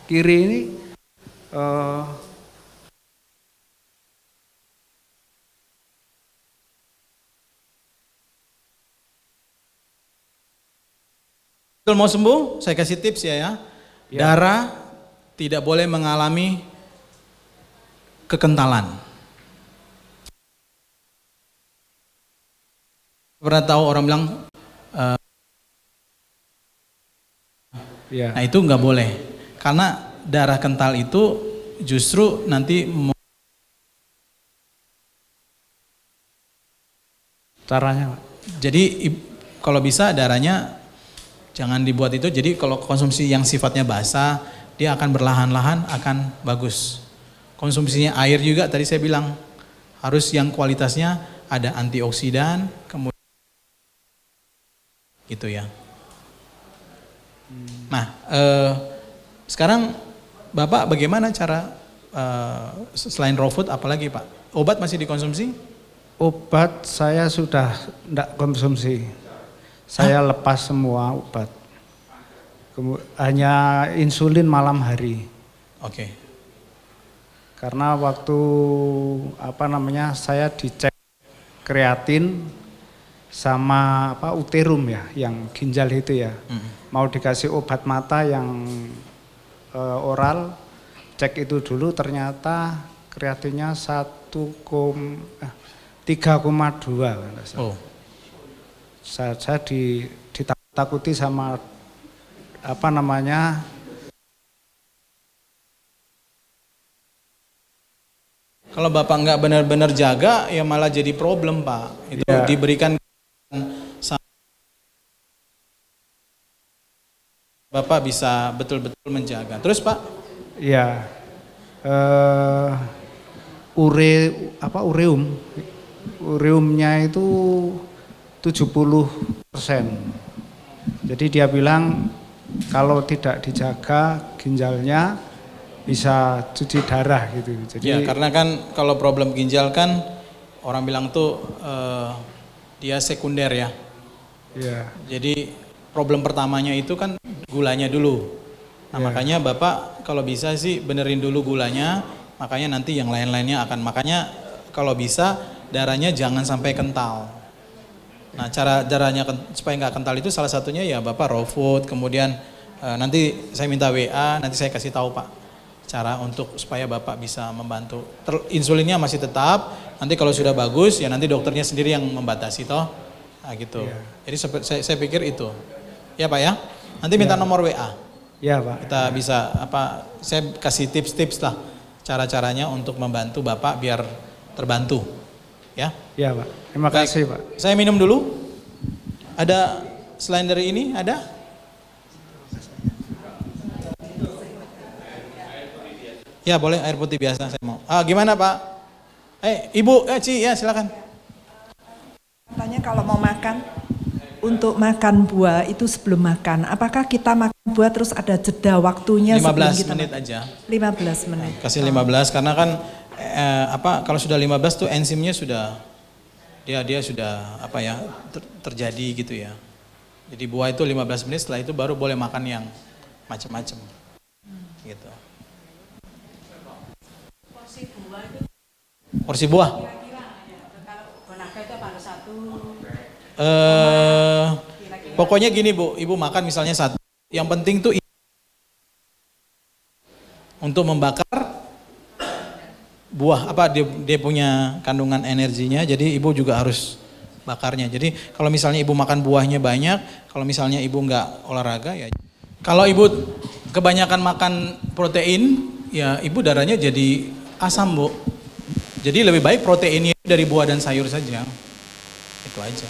kiri ini mau sembuh, saya kasih tips ya. Darah tidak boleh mengalami kekentalan. Pernah tahu orang bilang, nah itu nggak boleh. Karena darah kental itu justru nanti caranya, Pak? Jadi kalau bisa darahnya jangan dibuat itu. Jadi kalau konsumsi yang sifatnya basah, dia akan berlahan-lahan akan bagus. Konsumsinya air juga tadi saya bilang harus yang kualitasnya ada antioksidan, kemudian gitu ya. Nah, sekarang Bapak bagaimana cara selain raw food apalagi Pak? Obat masih dikonsumsi? Obat saya sudah tidak konsumsi. Saya lepas semua obat. Hanya insulin malam hari. Oke. Karena waktu saya dicek kreatin sama uterum ya, yang ginjal itu ya. Mau dikasih obat mata yang oral, cek itu dulu ternyata kreatinnya 3,2. Oh. Saya ditakuti sama Kalau Bapak nggak benar-benar jaga, ya malah jadi problem Pak. Itu ya. diberikan Bapak bisa betul-betul menjaga. Terus Pak? Ya, ureumnya itu 70%. Jadi dia bilang kalau tidak dijaga ginjalnya bisa cuci darah gitu. Jadi Ya karena kan kalau problem ginjal kan orang bilang tuh dia sekunder ya. Ya. Jadi problem pertamanya itu kan gulanya dulu. Nah makanya Bapak kalau bisa sih benerin dulu gulanya, makanya nanti yang lain-lainnya akan, makanya kalau bisa darahnya jangan sampai kental. Nah cara darahnya supaya nggak kental itu salah satunya ya Bapak raw food, kemudian nanti saya minta WA, nanti saya kasih tahu Pak cara untuk supaya Bapak bisa membantu. Insulinnya masih tetap, nanti kalau sudah bagus ya nanti dokternya sendiri yang membatasi toh. Nah gitu. Ya. Jadi saya pikir itu. Ya Pak ya. Nanti minta nomor WA. Ya Pak. Kita bisa saya kasih tips-tips lah cara-caranya untuk membantu Bapak biar terbantu. Ya. Ya Pak. Terima kasih Pak. Saya minum dulu. Ada selain dari ini ada? Ya boleh air putih biasa saya mau. Gimana Pak? Ibu, Ci ya silakan. Tanya kalau mau makan, untuk makan buah itu sebelum makan, apakah kita makan buah terus ada jeda waktunya 15 menit aja. 15 menit. Kasih 15 karena kan kalau sudah 15 tuh enzimnya sudah dia sudah terjadi gitu ya. Jadi buah itu 15 menit, setelah itu baru boleh makan yang macam-macam. Gitu. Porsi buah. Pokoknya gini Bu, Ibu makan misalnya satu. Yang penting tuh untuk membakar buah dia punya kandungan energinya, jadi Ibu juga harus bakarnya. Jadi kalau misalnya Ibu makan buahnya banyak, kalau misalnya Ibu nggak olahraga ya. Kalau Ibu kebanyakan makan protein, ya Ibu darahnya jadi asam Bu. Jadi lebih baik proteinnya dari buah dan sayur saja. Itu aja.